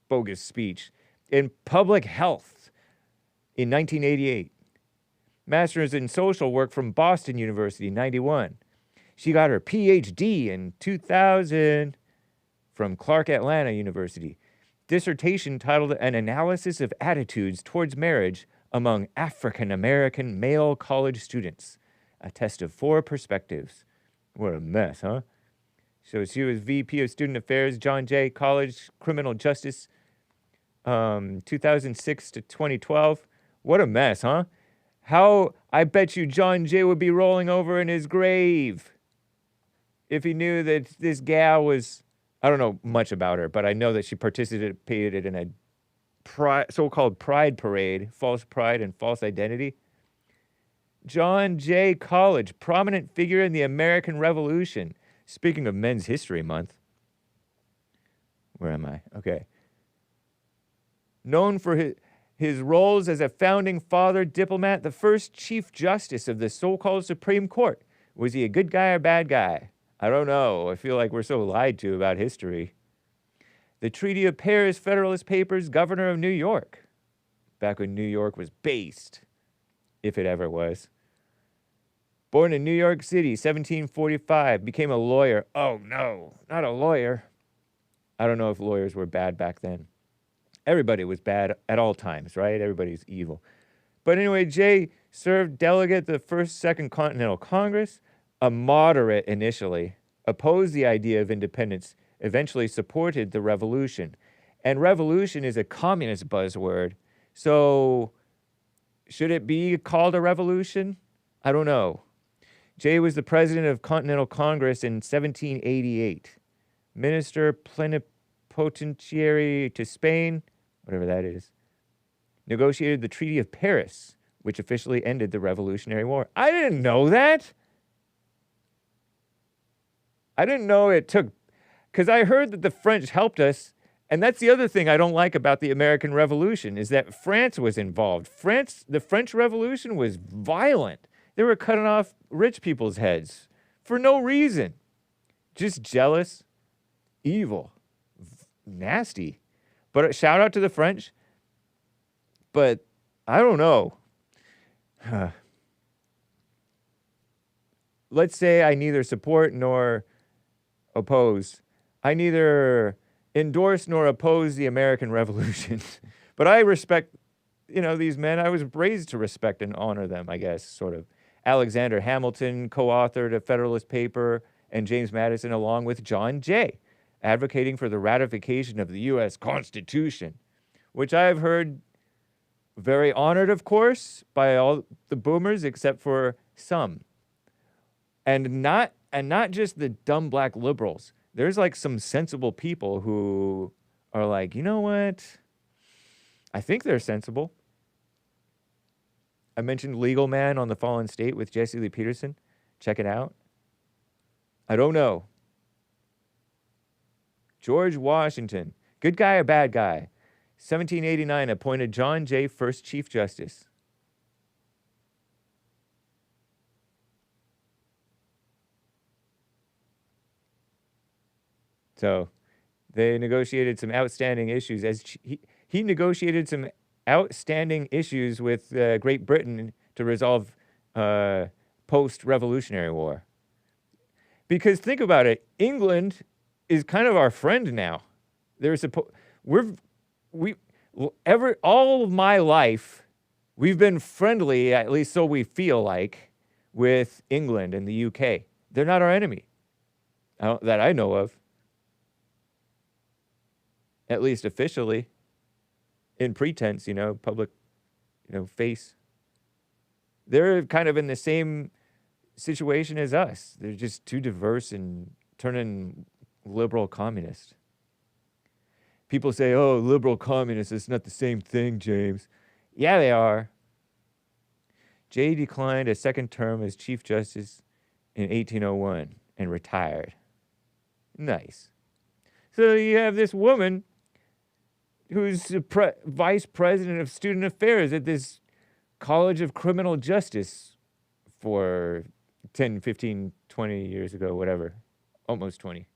bogus speech, in public health in 1988. Master's in social work from Boston University, 91. She got her PhD in 2000 from Clark Atlanta University. Dissertation titled An Analysis of Attitudes Towards Marriage Among African American Male College Students. A test of 4 perspectives. What a mess, huh? So she was VP of Student Affairs, John Jay College, Criminal Justice, 2006 to 2012. What a mess, huh? How, I bet you John Jay would be rolling over in his grave if he knew that this gal was, I don't know much about her, but I know that she participated in a so-called pride parade, false pride and false identity. John Jay College, prominent figure in the American Revolution. Speaking of Men's History Month. Where am I? Okay. Known for his roles as a founding father diplomat, the first Chief Justice of the so-called Supreme Court. Was he a good guy or bad guy? I don't know. I feel like we're so lied to about history. The Treaty of Paris, Federalist Papers, Governor of New York. Back when New York was based, if it ever was. Born in New York City, 1745, became a lawyer. Oh no, not a lawyer. I don't know if lawyers were bad back then. Everybody was bad at all times, right? Everybody's evil. But anyway, Jay served delegate to the First, Second Continental Congress, a moderate initially, opposed the idea of independence, eventually supported the revolution. And revolution is a communist buzzword. So should it be called a revolution? I don't know. Jay was the president of Continental Congress in 1788. Minister plenipotentiary to Spain, whatever that is, negotiated the Treaty of Paris, which officially ended the Revolutionary War. I didn't know that. I didn't know it took, because I heard that the French helped us, and that's the other thing I don't like about the American Revolution, is that France was involved. The French Revolution was violent. They were cutting off rich people's heads for no reason. Just jealous, evil, nasty. But shout out to the French. But I don't know. Let's say I neither support nor oppose. I neither endorse nor oppose the American Revolution. But I respect, these men. I was raised to respect and honor them, I guess, sort of. Alexander Hamilton co-authored a Federalist paper, and James Madison, along with John Jay, advocating for the ratification of the U.S. Constitution, which I've heard very honored, of course, by all the boomers except for some. And not just the dumb black liberals. There's like some sensible people who are like, you know what? I think they're sensible. I mentioned Legal Man on the Fallen State with Jesse Lee Peterson. Check it out. I don't know. George Washington, good guy or bad guy? 1789, appointed John Jay first Chief Justice. So they negotiated some outstanding issues. He negotiated some outstanding issues with Great Britain to resolve post-Revolutionary War. Because think about it, England is kind of our friend now. All of my life, we've been friendly, at least so we feel like, with England and the UK. They're not our enemy, that I know of. At least officially. In pretense, public, face. They're kind of in the same situation as us. They're just too diverse and turning liberal communist. People say, oh, liberal communist is not the same thing, James. Yeah, they are. Jay declined a second term as Chief Justice in 1801 and retired. Nice. So you have this woman who's vice president of student affairs at this College of Criminal Justice for 10, 15, 20 years ago, whatever. Almost 20.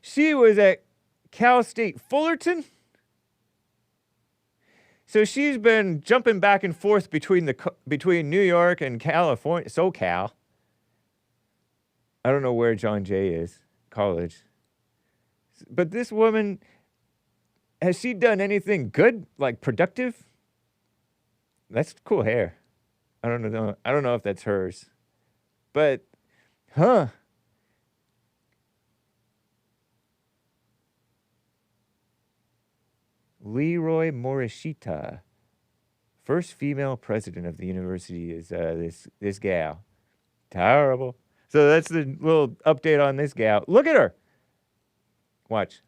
She was at Cal State Fullerton. So she's been jumping back and forth between New York and California, SoCal. I don't know where John Jay is, college. But this woman, has she done anything good, like productive? That's cool hair. I don't know if that's hers. But, Leroy Morishita, first female president of the university, is this gal. Terrible. So that's the little update on this gal. Look at her. Watch.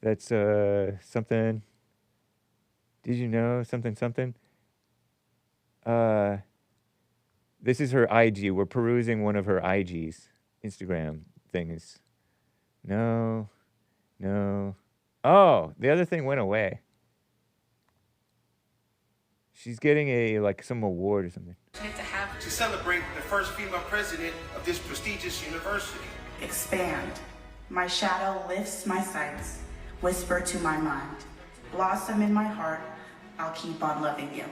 That's something. Did you know something? This is her IG. We're perusing one of her IGs, Instagram things. No. Oh, the other thing went away. She's getting some award or something. To celebrate the first female president of this prestigious university. Expand. My shadow lifts my sights. Whisper to my mind. Blossom in my heart. I'll keep on loving you.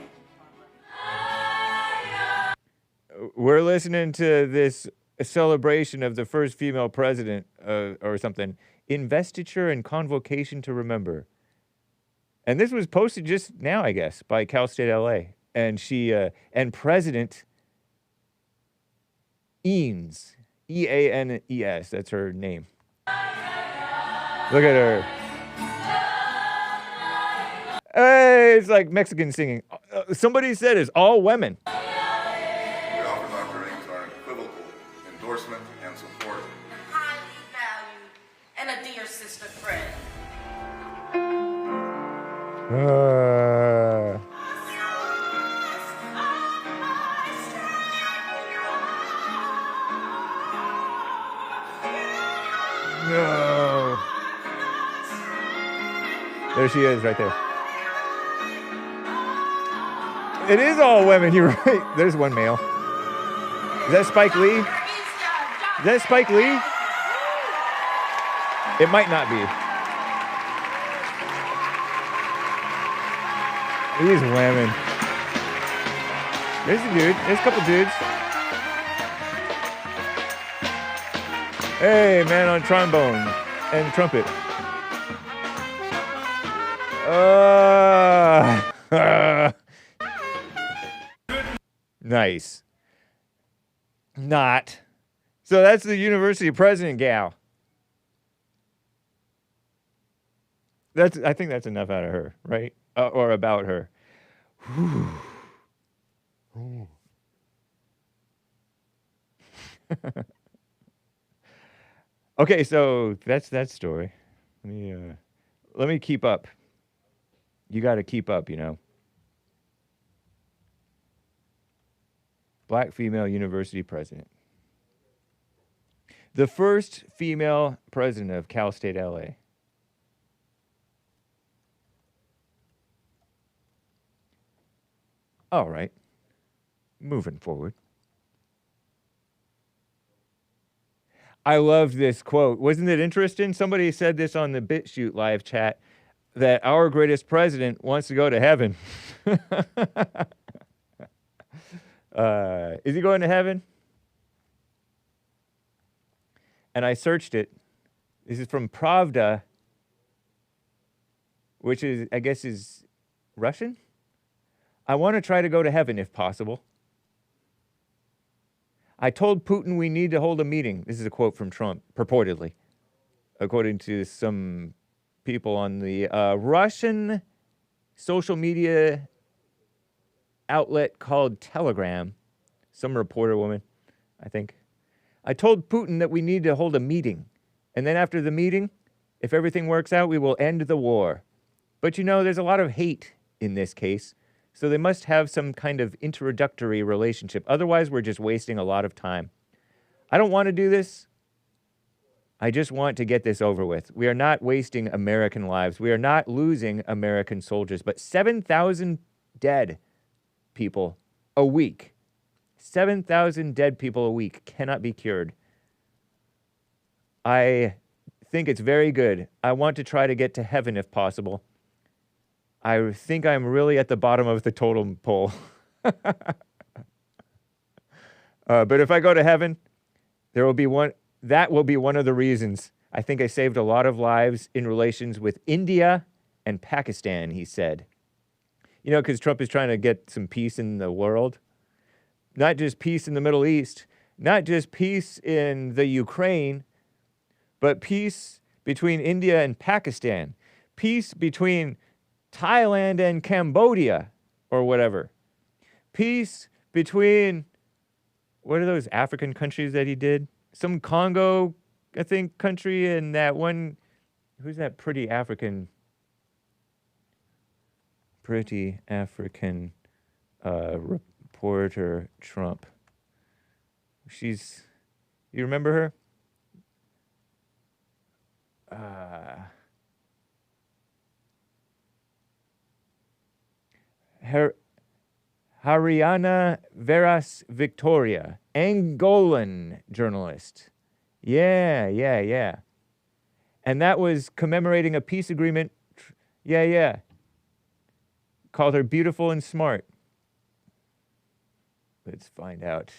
We're listening to this celebration of the first female president or something. Investiture and convocation to remember. And this was posted just now, I guess, by Cal State L.A. And she, and President Eanes, Eanes, that's her name. Look at her. Hey, it's like Mexican singing. Somebody said it's all women. We offer Dr. Ames our unequivocal endorsement and support. Highly valued and a dear sister friend. No. There she is, right there. It is all women, you're right. There's one male. Is that Spike Lee? Is that Spike Lee? It might not be. These women. There's a dude. There's a couple dudes. Hey, man on trombone and trumpet. Nice. Not. So that's the university president gal. I think that's enough out of her, right? Or about her. Okay, so that's that story. Let me keep up. You got to keep up, you know. Black female university president. The first female president of Cal State L.A. All right. Moving forward. I love this quote. Wasn't it interesting? Somebody said this on the BitChute live chat that our greatest president wants to go to heaven. Is he going to heaven? And I searched it. This is from Pravda, which is, I guess, is Russian. I want to try to go to heaven if possible. I told Putin we need to hold a meeting. This is a quote from Trump, purportedly, according to some people on the Russian social media outlet called Telegram. Some reporter woman, I think. I told Putin that we need to hold a meeting. And then after the meeting, if everything works out, we will end the war. But you know, there's a lot of hate in this case. So they must have some kind of introductory relationship. Otherwise, we're just wasting a lot of time. I don't want to do this. I just want to get this over with. We are not wasting American lives. We are not losing American soldiers. But 7,000 dead people a week. 7,000 dead people a week cannot be cured. I think it's very good. I want to try to get to heaven if possible. I think I'm really at the bottom of the totem pole. But if I go to heaven, that will be one of the reasons. I think I saved a lot of lives in relations with India and Pakistan, he said. You know, because Trump is trying to get some peace in the world. Not just peace in the Middle East, not just peace in the Ukraine, but peace between India and Pakistan. Peace between Thailand and Cambodia, or whatever. Peace between, what are those African countries that he did? Some Congo, I think, country, and that one, who's that pretty African reporter, Trump. You remember her? Hariana Veras Victoria, Angolan journalist. Yeah. And that was commemorating a peace agreement. Yeah. Called her beautiful and smart. Let's find out.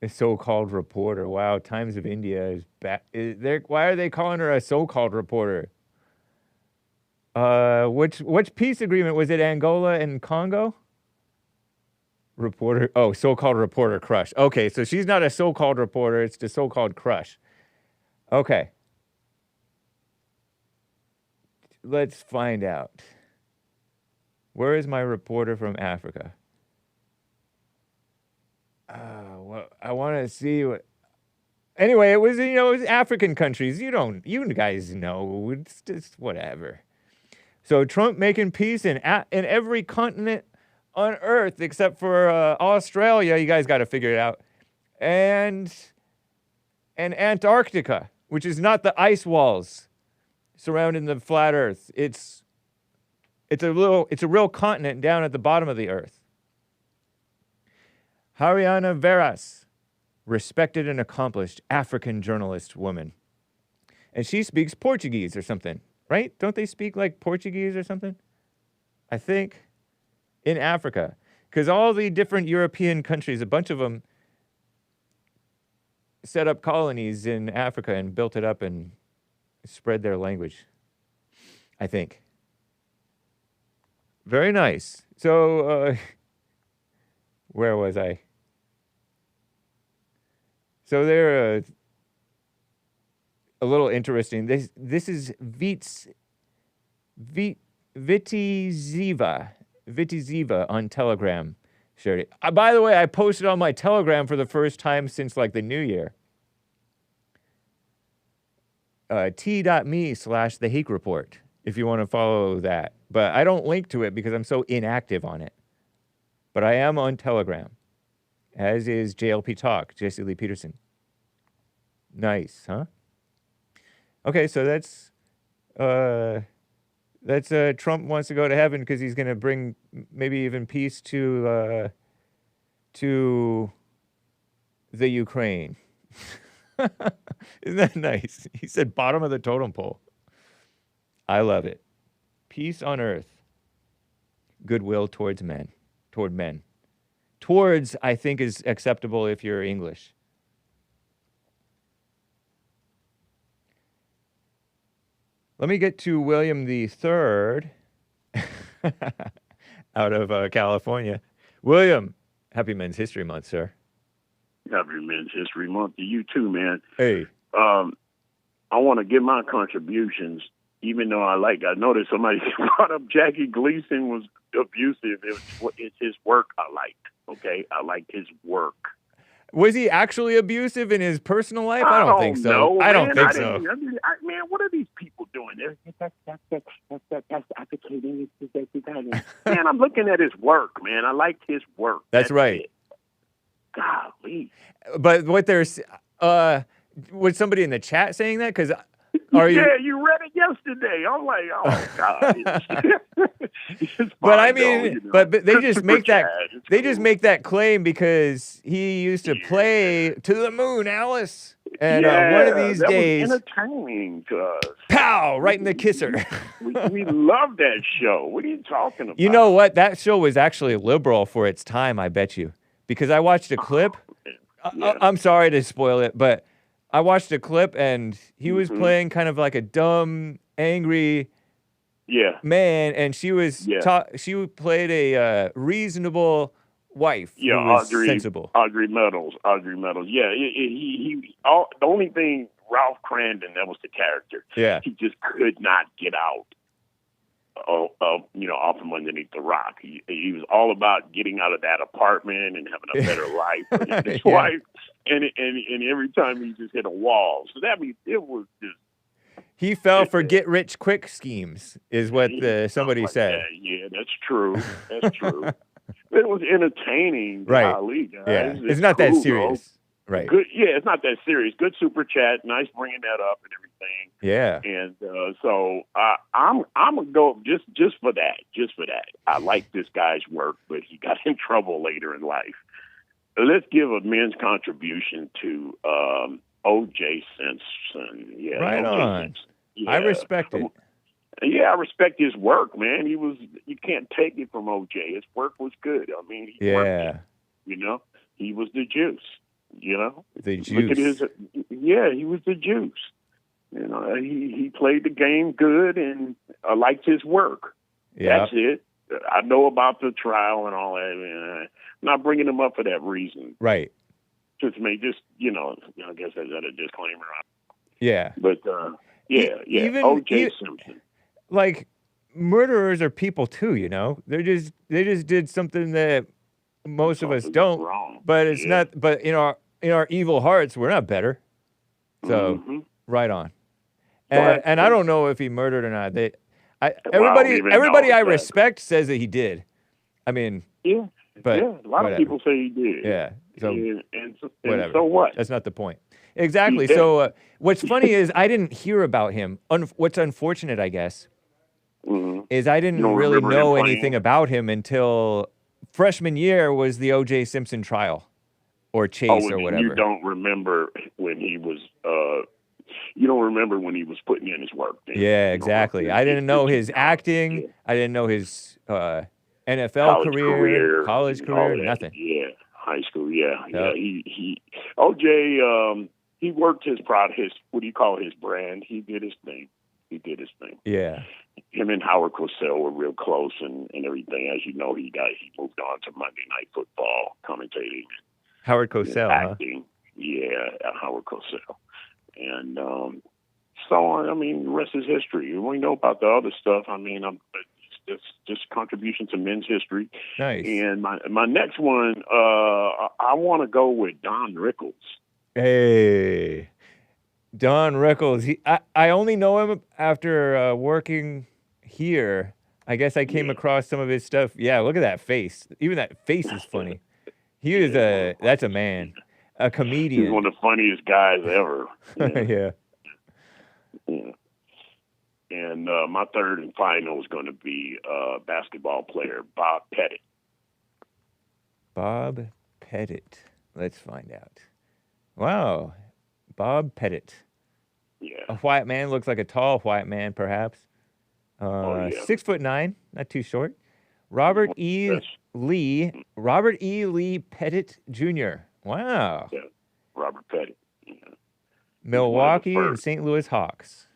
A so-called reporter. Wow, Times of India is bad. Why are they calling her a so-called reporter? Which peace agreement was it? Angola and Congo? Reporter. Oh, so-called reporter crush. Okay, so she's not a so-called reporter. It's the so-called crush. Okay. Let's find out. Where is my reporter from Africa? Well, I want to see what. Anyway, it was African countries. You guys know. It's just whatever. So Trump making peace in every continent on Earth except for Australia. You guys got to figure it out. And Antarctica, which is not the ice walls surrounding the flat Earth. It's a real continent down at the bottom of the Earth. Hariana Veras, respected and accomplished African journalist woman. And she speaks Portuguese or something, right? Don't they speak like Portuguese or something? I think in Africa. Because all the different European countries, a bunch of them set up colonies in Africa and built it up and spread their language, I think. Very nice. So, where was I? So they're a little interesting. This is Vitiziva on Telegram. Shared it. By the way, I posted on my Telegram for the first time since like the new year. T.me/the Hake Report if you want to follow that. But I don't link to it because I'm so inactive on it. But I am on Telegram, as is JLP Talk, Jesse Lee Peterson. Nice, huh? Okay, so that's Trump wants to go to heaven because he's going to bring maybe even peace to the Ukraine. Isn't that nice? He said bottom of the totem pole. I love it. Peace on earth. Goodwill toward men. Towards, I think, is acceptable if you're English. Let me get to William III out of California. William, happy Men's History Month, sir. Happy Men's History Month to you too, man. Hey. I want to give my contributions, even though I noticed somebody brought up Jackie Gleason was abusive. It's his work I liked, okay? I liked his work. Was he actually abusive in his personal life? I don't think so. Know, I don't think so. Man, what are these people doing? That's advocating. Man, I'm looking at his work, man. I liked his work. That's right. It. Golly. But what there's, was somebody in the chat saying that? Because are you? Yeah, you read it yesterday. I'm like, oh God. But I mean, but they just make that make that claim because he used to play To the Moon, Alice, and one of these days, was entertaining to us. Pow! Right in the kisser. we love that show. What are you talking about? You know what? That show was actually liberal for its time. I bet you, because I watched a clip. I'm sorry to spoil it, but I watched a clip and he was playing kind of like a dumb, angry man, and she was she played a reasonable wife. Yeah, who was sensible. Audrey Meadows. Yeah, the only thing, Ralph Crandon, that was the character. Yeah, he just could not get out of off from underneath the rock. He was all about getting out of that apartment and having a better life for his wife. And every time he just hit a wall. So that means it was just. He fell for get-rich quick schemes, is what somebody said. Yeah, that's true. That's true. It was entertaining. Right. Golly, guys. Yeah. It's not that serious. Right. Good. Yeah, it's not that serious. Good super chat. Nice bringing that up and everything. Yeah. And so I'm gonna go just for that. Just for that. I like this guy's work, but he got in trouble later in life. Let's give a men's contribution to O.J. Simpson. Yeah, Right O.J. on. Simpson. Yeah. I respect it. Yeah, I respect his work, man. You can't take it from O.J. His work was good. I mean, he worked it, you know, he was the juice. You know, the juice. Look at his. Yeah, he was the juice. You know, he played the game good, and I liked his work. Yeah. That's it. I know about the trial and all that. I'm not bringing him up for that reason. Right. Just you know, I guess that's a disclaimer. Yeah. But yeah. Even O.J. Simpson. Like, murderers are people too. You know, they just did something that most of us don't. Wrong. But it's not. But in our evil hearts, we're not better. So right on. And I don't know if he murdered or not. Everybody I respect says that he did. I mean, but a lot of people say he did. Yeah. So and whatever. So what? That's not the point. Exactly. So what's funny is I didn't hear about him. What's unfortunate, I guess, is I didn't really know anything about him until freshman year was the O.J. Simpson trial or chase or whatever. You don't remember when he was. You don't remember when he was putting in his work. Yeah, exactly. I didn't know his acting. Yeah. I didn't know his NFL career, college career, nothing. Yeah, high school. Yeah. He OJ. He worked his what do you call his brand? He did his thing. Yeah. Him and Howard Cosell were real close and everything. As you know, he moved on to Monday Night Football commentating. Howard Cosell, acting. Yeah, Howard Cosell. And so on. I mean, the rest is history. We know about the other stuff. I mean, it's just contribution to men's history. Nice. And my next one, I want to go with Don Rickles. Hey, Don Rickles. I only know him after working here. I guess I came across some of his stuff. Yeah, look at that face. Even that face is funny. He is that's a man. A comedian. He's one of the funniest guys ever. Yeah. And my third and final is going to be basketball player Bob Pettit. Bob Pettit. Let's find out. Wow. Bob Pettit. Yeah. A white man, looks like a tall white man, perhaps. 6'9", not too short. Robert E. Lee Pettit Jr. Wow. Yeah, Robert Pettit. Yeah. Milwaukee and St. Louis Hawks.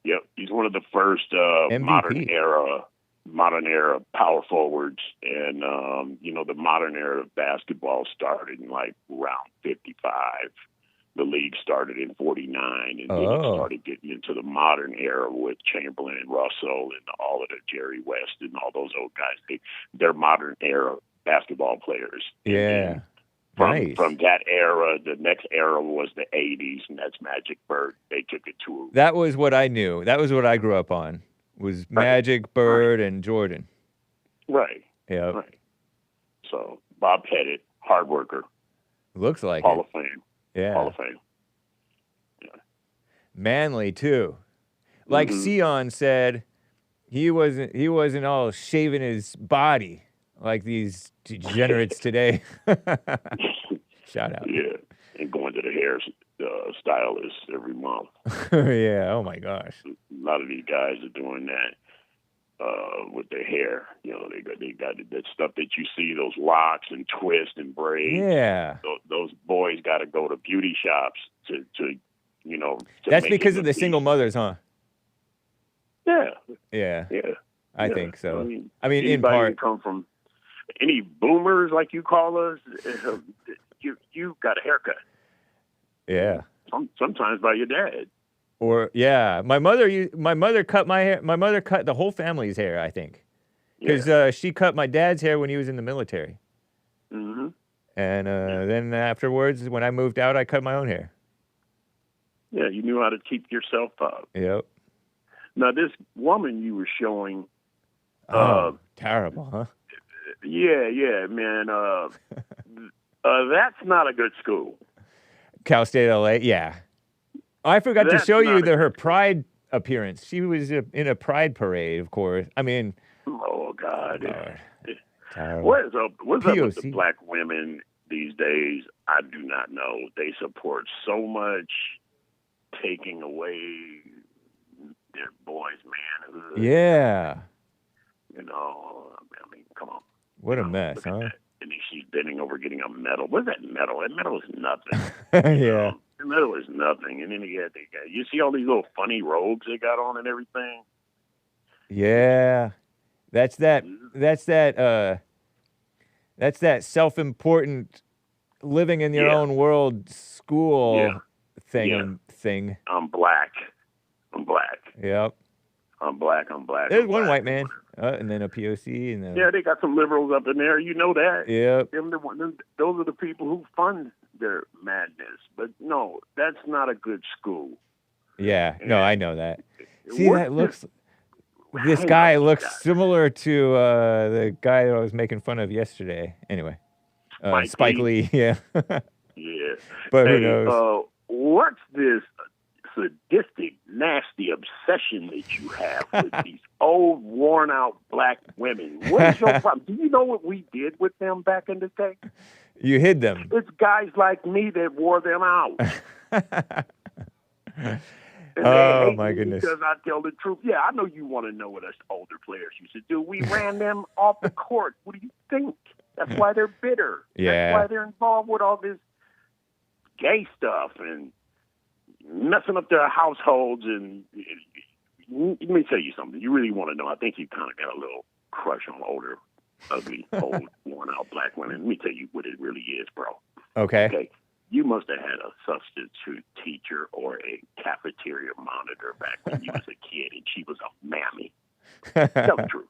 Yep, he's one of the first modern era power forwards, and the modern era of basketball started in like around 55. The league started in 49, and then it started getting into the modern era with Chamberlain and Russell and all of the Jerry West and all those old guys. They're modern era basketball players. Yeah. From that era, the next era was the 80s, and that's Magic Bird. They took it to That was what I knew. That was what I grew up on, was Magic, Bird, and Jordan. Right. Yeah. Right. So, Bob Pettit, hard worker. Looks like Hall of Fame. Yeah. Hall of Fame. Yeah. Manly, too. Like Sion said, he wasn't all shaving his body like these degenerates today. Shout out. Yeah, and going to the hair stylist every month. Yeah, oh my gosh. A lot of these guys are doing that with their hair. You know, they got that stuff that you see, those locks and twists and braids. Yeah. Those boys got to go to beauty shops to That's because of the single mothers, huh? Yeah. Yeah. Yeah. I think so. I mean in anybody part. Come from any boomers like you call us, you got a haircut. Yeah. Sometimes by your dad. Or my mother cut my hair. My mother cut the whole family's hair, I think, because she cut my dad's hair when he was in the military. Mm-hmm. And then afterwards, when I moved out, I cut my own hair. Yeah, you knew how to keep yourself up. Yep. Now this woman you were showing. Terrible, huh? Yeah, man. That's not a good school. Cal State L.A. Yeah. I forgot to That's show you not a her pride appearance. She was in a pride parade, of course. I mean, Oh God. Lord. Terrible. What's up with the POC. black women these days? I do not know. They support so much taking away their boys' manhood. Yeah. You know, I mean, come on. What a mess, Look at huh? that. And she's bending over getting a medal. What's that medal? That medal is nothing. Yeah. The medal is nothing. And then you see all these little funny robes they got on and everything. Yeah. That's that self-important living in your Yeah. own world school Yeah. thing. I'm black. Yep. I'm black. There's I'm one black. white man, and then a POC, and then Yeah, they got some liberals up in there. You know that. Yep. Those are the people who fund their madness. But no, that's not a good school. Yeah. No, I know that. See, What that looks. This Hang guy on, looks guys. similar to the guy that I was making fun of yesterday. Anyway, Spike Lee. Yeah. Yeah. But who Hey, knows? What's this sadistic, nasty obsession that you have with these old, worn-out black women? What is your problem? Do you know what we did with them back in the day? You hid them. It's guys like me that wore them out. And they Oh hate my me goodness. Because I tell the truth. Yeah, I know you want to know what us older players used to do. We ran them off the court. What do you think? That's why they're bitter. Yeah. That's why they're involved with all this gay stuff and messing up their households. And let me tell you something. You really want to know. I think you kind of got a little crush on older, ugly, old, worn-out black women. Let me tell you what it really is, bro. Okay. You must have had a substitute teacher or a cafeteria monitor back when you was a kid, and she was a mammy. Tell the truth.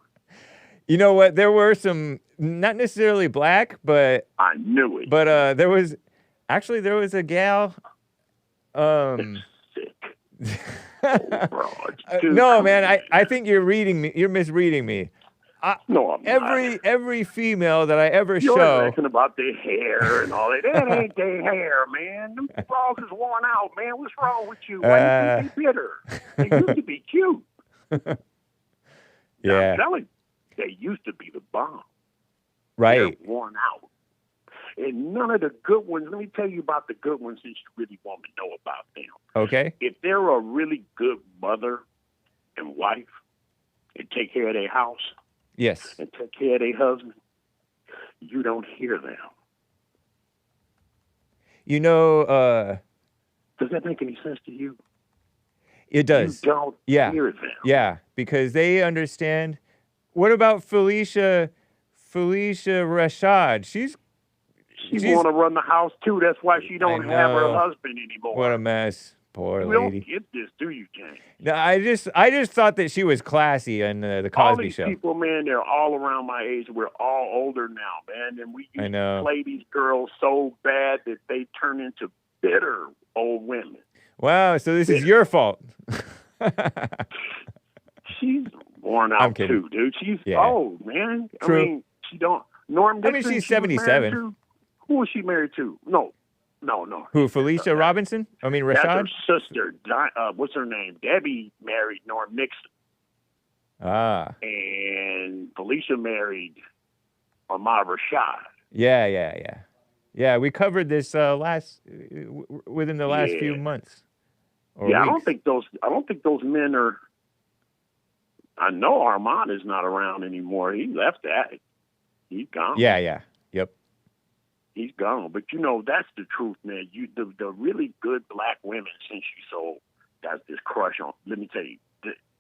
You know what? There were some, not necessarily black, but I knew it. But there was a gal. Sick. Oh, bro. No, man. I think you're reading me. You're misreading me. No, I'm not. Every female that I ever You're show. asking about their hair and all that. That ain't their hair, man. Them balls is worn out, man. What's wrong with you? Why you think they bitter? They used to be cute. Yeah. I'm telling you, they used to be the bomb. Right. They're worn out. And none of the good ones, let me tell you about the good ones since you really want to know about them. Okay. If they're a really good mother and wife and take care of their house, Yes. and take care of their husband, you don't hear them. You know, Does that make any sense to you? it does. You don't Yeah. hear them. Yeah, because they understand. What about Felicia Rashad? She's want to run the house too. That's why she don't have her know. husband anymore. What a mess. Poor you lady. don't get this, do you, James? No, I just thought that she was classy on the All Cosby these Show. people, man, they're all around my age. We're all older now, man, and we I used know. to play these girls so bad that they turn into bitter old women. Wow, so this is your fault. She's worn I'm out kidding. too, dude. She's Yeah. old, man. True. I mean, she don't. Norm I mean, Dixon, she's she was married 77. to? Who was she married to? No. Who, Felicia Robinson? I mean, That's Rashad? her sister. What's her name? Debbie married Norm Nixon, Ah, and Felicia married Ahmad Rashad. yeah. Yeah, we covered this within the last few Yeah. months. Or Yeah, I weeks. don't think those men are. I know Armand is not around anymore. He left that. He's gone. Yeah. Yep. He's gone. But you know, that's the truth, man. The really good black women, since you so got this crush on. Let me tell you,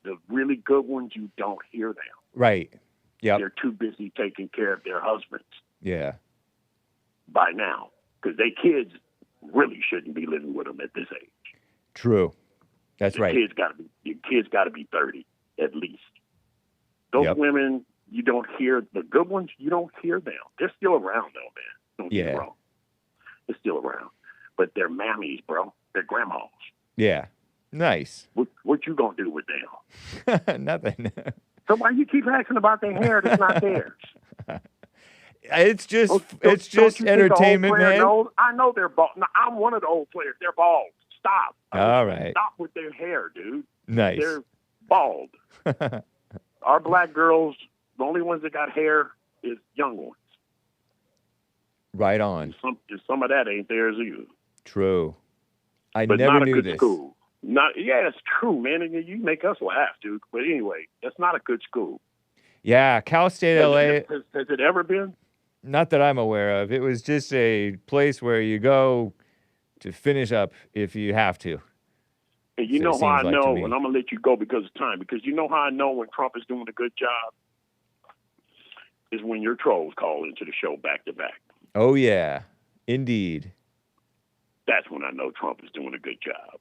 the really good ones, you don't hear them. Right. Yep. They're too busy taking care of their husbands Yeah. by now, because their kids really shouldn't be living with them at this age. True. That's right. Your kids got to be 30 at least. Those Yep. women, you don't hear the good ones. You don't hear them. They're still around though, man. Don't get me Yeah. wrong. They're still around, but they're mammies, bro. They're grandmas. Yeah. Nice. What you gonna do with them? Nothing. So why you keep asking about their hair that's not theirs? It's just Don't it's just you think the old entertainment, player man. knows? I know they're bald. No, I'm one of the old players. They're bald. Stop. All right. Stop with their hair, dude. Nice. They're bald. Our black girls, the only ones that got hair is young ones. Right on. Some of that ain't theirs either. True. I But never not a knew good this. school. Yeah, it's true, man. And you make us laugh, dude. But anyway, that's not a good school. Yeah, Cal State L.A. Has it ever been? Not that I'm aware of. It was just a place where you go to finish up if you have to. And you So it know how I seems like to know, me. and I'm going to let you go because of time, because you know how I know when Trump is doing a good job? Is when your trolls call into the show back to back. Oh, yeah. Indeed. That's when I know Trump is doing a good job.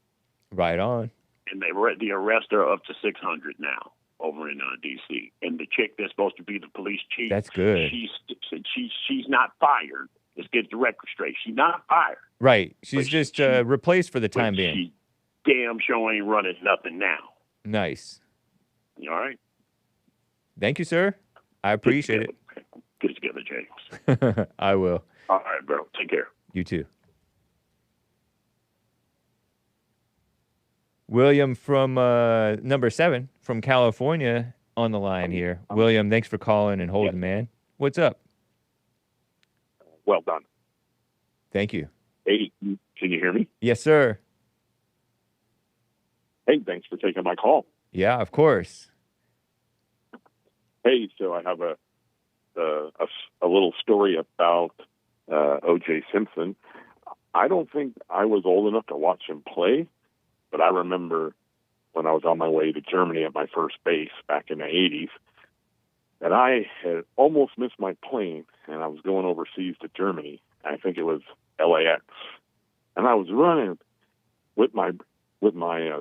Right on. And the arrests are up to 600 now over in D.C. And the chick that's supposed to be the police chief. That's good. She's not fired. Let's get the record straight. She's not fired. Right. She's just replaced for the time being. She damn sure ain't running nothing now. Nice. You all right? Thank you, sir. I appreciate it. Get it together, James. I will. All right, bro. Take care. You too. William from number 7 from California on the line here. William, thanks for calling and holding, man. What's up? Well done. Thank you. Hey, can you hear me? Yes, sir. Hey, thanks for taking my call. Yeah, of course. Hey, so I have a little story about O.J. Simpson. I don't think I was old enough to watch him play, but I remember when I was on my way to Germany at my first base back in the 80s, that I had almost missed my plane, and I was going overseas to Germany. I think it was LAX, and I was running with my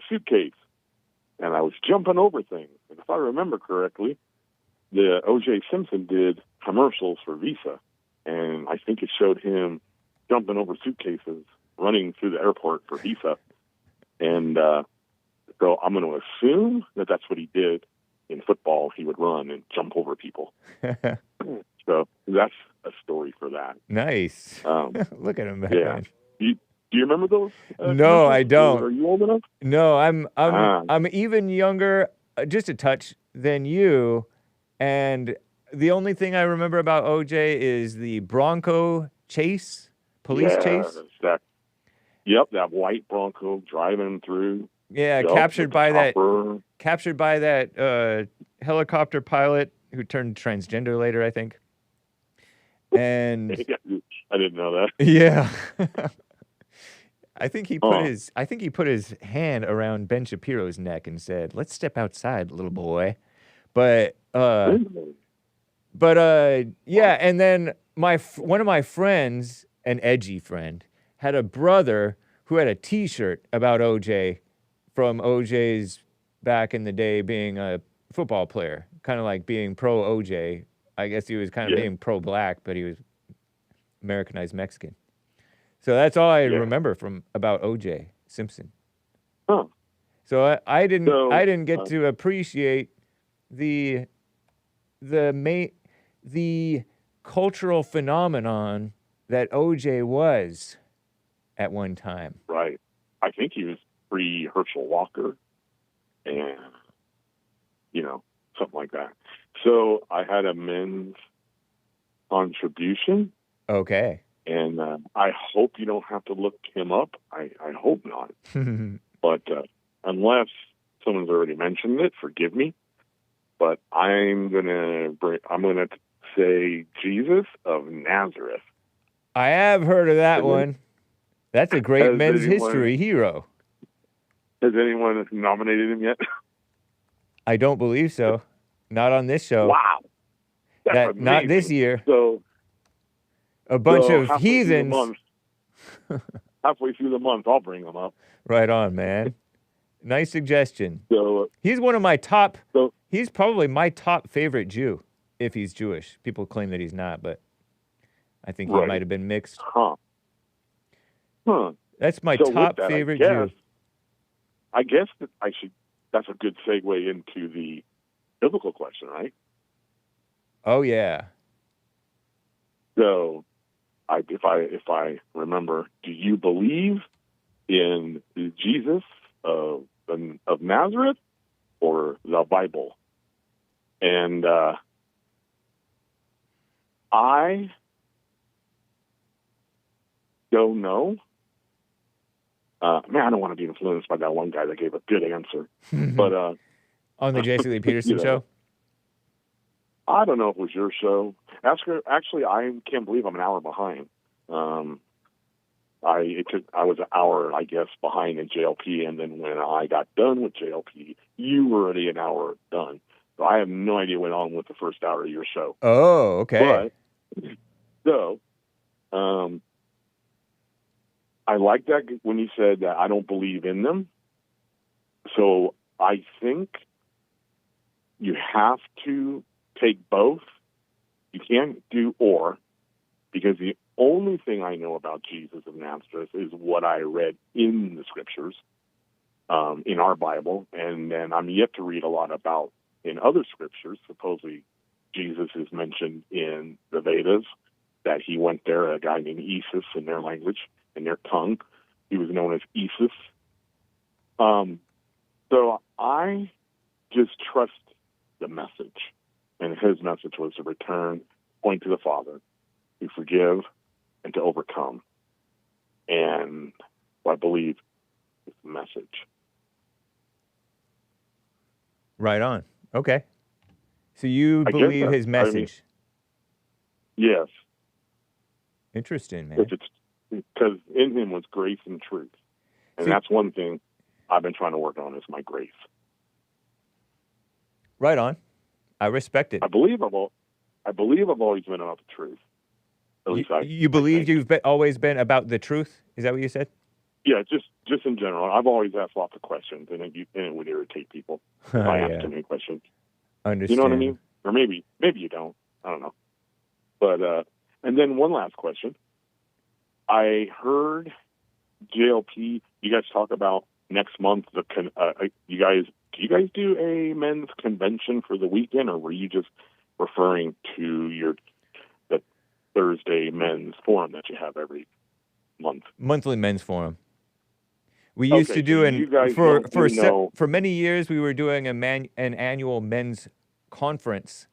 suitcase, and I was jumping over things. And if I remember correctly, the O.J. Simpson did commercials for Visa, and I think it showed him jumping over suitcases, running through the airport for Visa. And so I'm going to assume that that's what he did in football. He would run and jump over people. So that's a story for that. Nice. Look at him, man. Yeah. Do you remember those? No, I don't. Are you old enough? No, I'm even younger, just a touch, than you. And the only thing I remember about OJ is the Bronco chase, police chase. That white Bronco driving through. Yeah, captured by that helicopter pilot who turned transgender later, I think. And I didn't know that. Yeah. I think he put his hand around Ben Shapiro's neck and said, "Let's step outside, little boy." But yeah, and then one of my friends, an edgy friend, had a brother who had a T-shirt about OJ from OJ's back in the day being a football player, kind of like being pro OJ. I guess he was kind of being pro black, but he was Americanized Mexican. So that's all I remember about O.J. Simpson. Huh. So I didn't get to appreciate the cultural phenomenon that O.J. was at one time. Right. I think he was pre-Herschel Walker and, something like that. So I had a men's contribution. Okay. And I hope you don't have to look him up. I hope not. But unless someone's already mentioned it, forgive me. But I'm gonna say Jesus of Nazareth. I have heard of that one. That's a great men's history hero. Has anyone nominated him yet? I don't believe so. Not on this show. Wow. Not this year. So a bunch of heathens. Halfway through the month, I'll bring them up. Right on, man. Nice suggestion. So he's one of my top. He's probably my top favorite Jew, if he's Jewish. People claim that he's not, but I think he might have been mixed. That's my top favorite Jew. I guess that's a good segue into the biblical question, right? Oh, yeah. So, if I remember, do you believe in Jesus of Nazareth or the Bible? And I don't know. Man, I don't want to be influenced by that one guy that gave a good answer. But on the J.C. Lee Peterson show? I don't know if it was your show. Actually, I can't believe I'm an hour behind. I was an hour, I guess, behind in JLP, and then when I got done with JLP, you were already an hour done. So I have no idea what went on with the first hour of your show. Oh, okay. But, I like that when you said that I don't believe in them. So I think you have to take both. You can't do or, because the only thing I know about Jesus of Nazareth is what I read in the scriptures, in our Bible, and then I'm yet to read a lot about in other scriptures. Supposedly Jesus is mentioned in the Vedas, that he went there, a guy named Isis in their language, in their tongue. He was known as Isis. So I just trust the message. And his message was to return, point to the Father, to forgive, and to overcome. And I believe is the message. Right on. Okay. So you believe his message? Yes. Interesting, man. Because in him was grace and truth. And that's one thing I've been trying to work on, is my grace. Right on. I respect it. I believe I've always been about the truth. At least you believe you've always been about the truth? Is that what you said? Yeah, just in general. I've always asked lots of questions, and it would irritate people if I asked too many questions. Understand. You know what I mean? Or maybe you don't. I don't know. But and then one last question. I heard JLP. You guys talk about next month. Do you guys do a men's convention for the weekend, or were you just referring to the Thursday men's forum that you have every month? Monthly men's forum. We used to do for many years. We were doing an annual men's conference.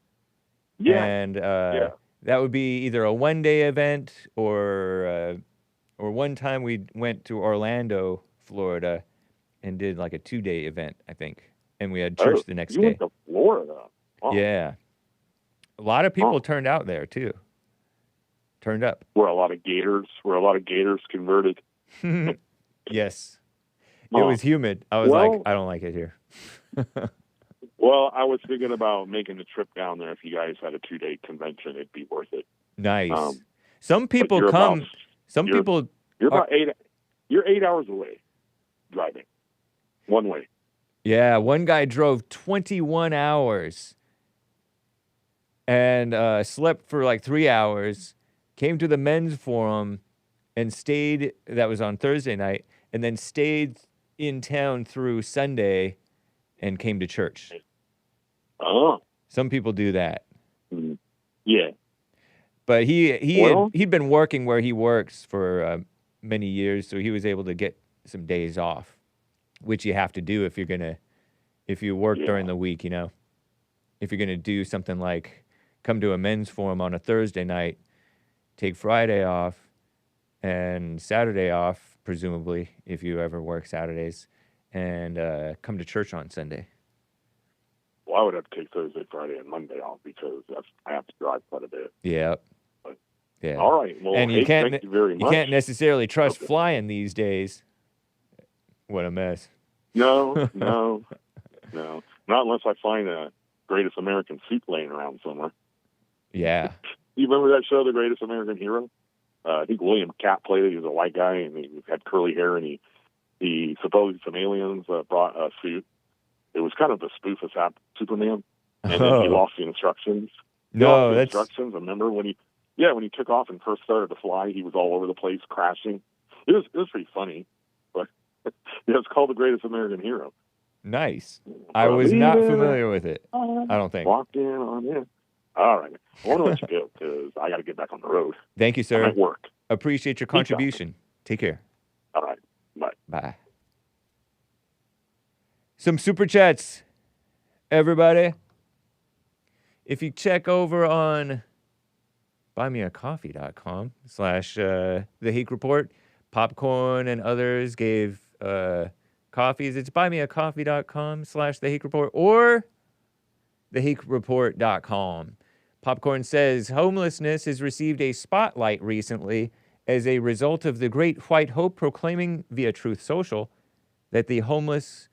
Yeah, and that would be either a one-day event or one time we went to Orlando, Florida, and did like a 2-day event, I think, and we had church the next day. You went to Florida? Wow. Yeah, a lot of people turned out there too. Turned up. Were a lot of gators converted? Yes. It was humid. I was like, I don't like it here. Well, I was thinking about making the trip down there. If you guys had a 2-day convention, it'd be worth it. Nice. Some people come. You're about 8 hours away driving one way. Yeah, one guy drove 21 hours and slept for like 3 hours, came to the men's forum and stayed. That was on Thursday night, and then stayed in town through Sunday and came to church. Oh. Some people do that. Yeah. But he'd been working where he works for many years, so he was able to get some days off, which you have to do if you work during the week, you know. If you're gonna do something like come to a men's forum on a Thursday night, take Friday off and Saturday off, presumably, if you ever work Saturdays, and come to church on Sunday. Well, I would have to take Thursday, Friday, and Monday off because I have to drive quite a bit. Yeah. But, yeah. All right. Well, and thank you very much. You can't necessarily trust flying these days. What a mess. No. Not unless I find a Greatest American suit laying around somewhere. Yeah. You remember that show, The Greatest American Hero? I think William Catt played it. He was a white guy, and he had curly hair, and he supposedly some aliens brought a suit. It was kind of a spoof of Superman, and then he lost the instructions. Instructions. I remember when he took off and first started to fly, he was all over the place, crashing. It was pretty funny, but it's called The Greatest American Hero. Nice. I was not familiar with it. I don't think. Walked in on it. All right. I want to let you go because I got to get back on the road. Thank you, sir. I'm at work. Appreciate your contribution. Take care. All right. Bye. Bye. Some super chats, everybody. If you check over on buymeacoffee.com/the Hake Report, Popcorn and others gave coffees. It's buymeacoffee.com/the Hake Report or thehakereport.com. Popcorn says homelessness has received a spotlight recently as a result of the Great White Hope proclaiming via Truth Social that the homeless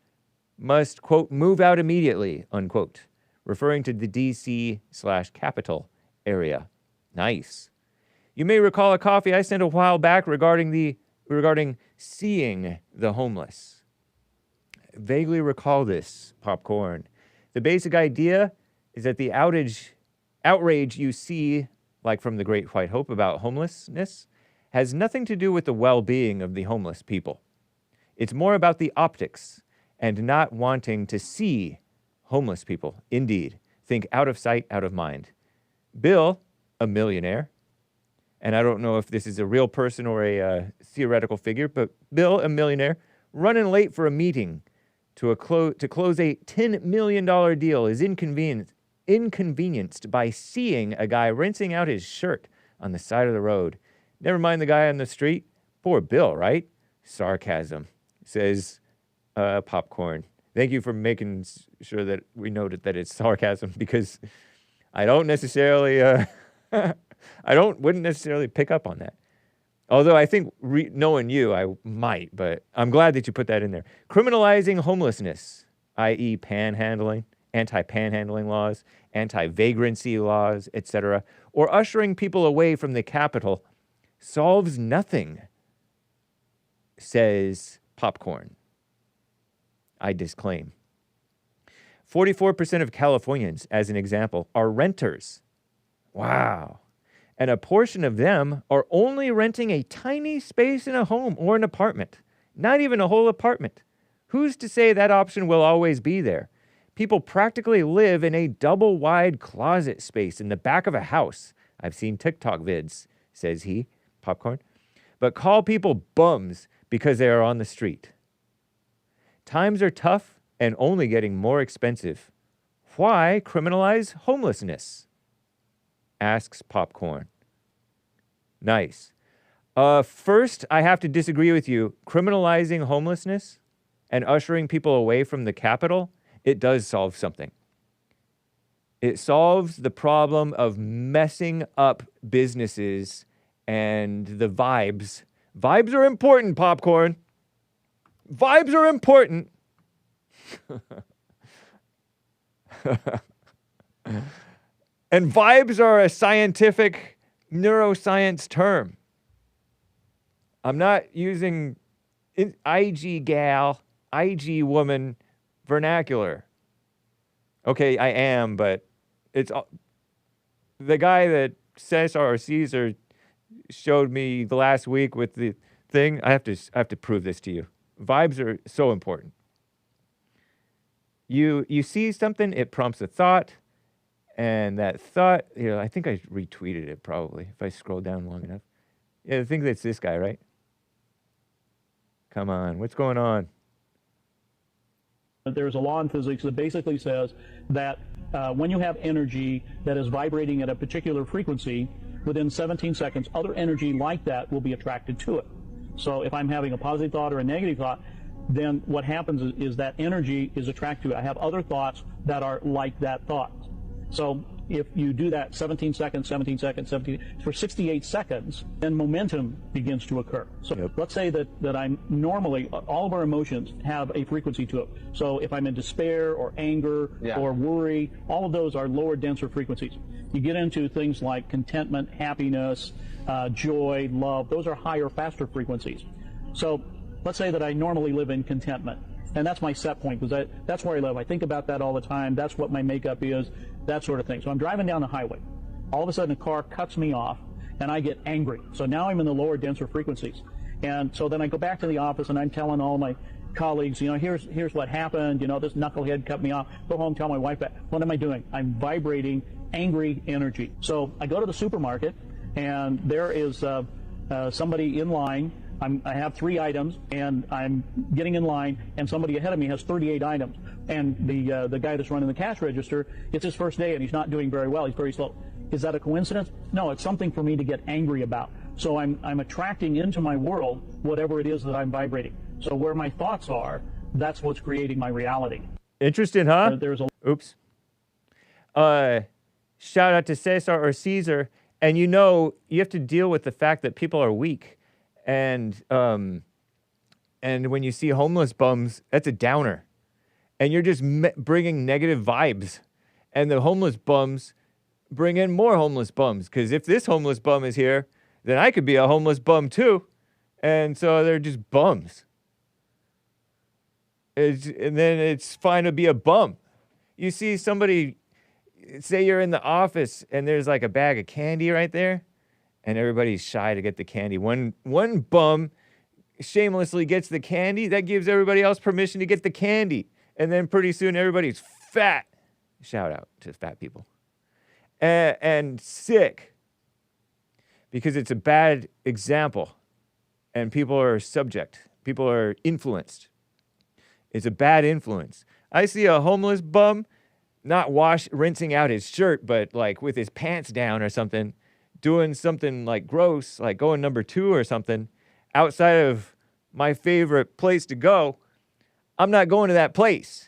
must, quote, move out immediately, unquote, referring to the D.C./Capital area. Nice. You may recall a coffee I sent a while back regarding seeing the homeless. Vaguely recall this, Popcorn. The basic idea is that the outrage you see, like from the Great White Hope about homelessness, has nothing to do with the well-being of the homeless people. It's more about the optics and not wanting to see homeless people. Indeed, think out of sight, out of mind. Bill, a millionaire, and I don't know if this is a real person or a theoretical figure, but Bill, a millionaire, running late for a meeting to close a $10 million deal is inconvenienced by seeing a guy rinsing out his shirt on the side of the road. Never mind the guy on the street. Poor Bill, right? Sarcasm, says Popcorn. Thank you for making sure that we noted that it's sarcasm, because I don't necessarily, wouldn't necessarily pick up on that. Although I think knowing you, I might, but I'm glad that you put that in there. Criminalizing homelessness, i.e. panhandling, anti-panhandling laws, anti-vagrancy laws, etc., or ushering people away from the capital solves nothing, says Popcorn. I disclaim. 44% of Californians, as an example, are renters. Wow. And a portion of them are only renting a tiny space in a home or an apartment, not even a whole apartment. Who's to say that option will always be there? People practically live in a double-wide closet space in the back of a house. I've seen TikTok vids, says he, Popcorn. But call people bums because they are on the street. Times are tough and only getting more expensive. Why criminalize homelessness? Asks Popcorn. Nice. First, I have to disagree with you. Criminalizing homelessness and ushering people away from the capital, it does solve something. It solves the problem of messing up businesses and the vibes. Vibes are important, Popcorn. Vibes are important. And vibes are a scientific neuroscience term. I'm not using IG gal, IG woman vernacular. Okay, I am, but it's the guy that Cesar or Cesar showed me the last week with the thing. I have to prove this to you. Vibes are so important. You see something, it prompts a thought. And that thought, I think I retweeted it probably, if I scroll down long enough. Yeah, I think that's this guy, right? Come on, what's going on? There's a law in physics that basically says that when you have energy that is vibrating at a particular frequency, within 17 seconds, other energy like that will be attracted to it. So if I'm having a positive thought or a negative thought, then what happens is that energy is attracted to it. I have other thoughts that are like that thought. So if you do that 17 seconds, for 68 seconds, then momentum begins to occur. So let's say that I'm normally, all of our emotions have a frequency to it. So if I'm in despair or anger or worry, all of those are lower, denser frequencies. You get into things like contentment, happiness, joy, love. Those are higher, faster frequencies. So let's say that I normally live in contentment. And that's my set point, because that's where I live. I think about that all the time. That's what my makeup is, that sort of thing. So I'm driving down the highway. All of a sudden, a car cuts me off, and I get angry. So now I'm in the lower, denser frequencies. And so then I go back to the office, and I'm telling all my colleagues, here's what happened. This knucklehead cut me off. Go home, tell my wife that. What am I doing? I'm vibrating angry energy. So I go to the supermarket, and there is somebody in line. I have 3 items, and I'm getting in line, and somebody ahead of me has 38 items. And the guy that's running the cash register, it's his first day, and he's not doing very well. He's very slow. Is that a coincidence? No, it's something for me to get angry about. So I'm attracting into my world whatever it is that I'm vibrating. So where my thoughts are, that's what's creating my reality. Interesting, huh? There's a Oops. Shout out to Cesar or Cesar. And you know, you have to deal with the fact that people are weak. And when you see homeless bums, that's a downer. And you're just bringing negative vibes. And the homeless bums bring in more homeless bums. Because if this homeless bum is here, then I could be a homeless bum too. And so they're just bums. And then it's fine to be a bum. You see somebody, say you're in the office and there's like a bag of candy right there, and everybody's shy to get the candy. One bum shamelessly gets the candy, that gives everybody else permission to get the candy. And then pretty soon everybody's fat. Shout out to fat people. And sick. Because it's a bad example. And people are subject. People are influenced. It's a bad influence. I see a homeless bum not rinsing out his shirt, but like with his pants down or something, doing something like gross, like going number 2 or something, outside of my favorite place to go. I'm not going to that place.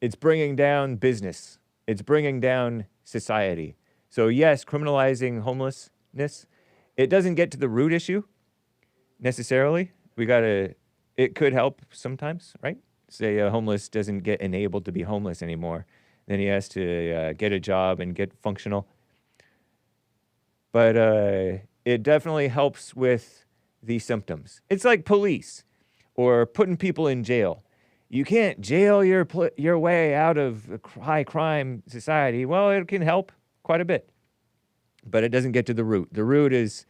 It's bringing down business. It's bringing down society. So yes, criminalizing homelessness, it doesn't get to the root issue necessarily. It could help sometimes, right? Say a homeless doesn't get enabled to be homeless anymore. Then he has to get a job and get functional. But it definitely helps with the symptoms. It's like police or putting people in jail. You can't jail your way out of a high crime society. Well, it can help quite a bit. But it doesn't get to the root. The root is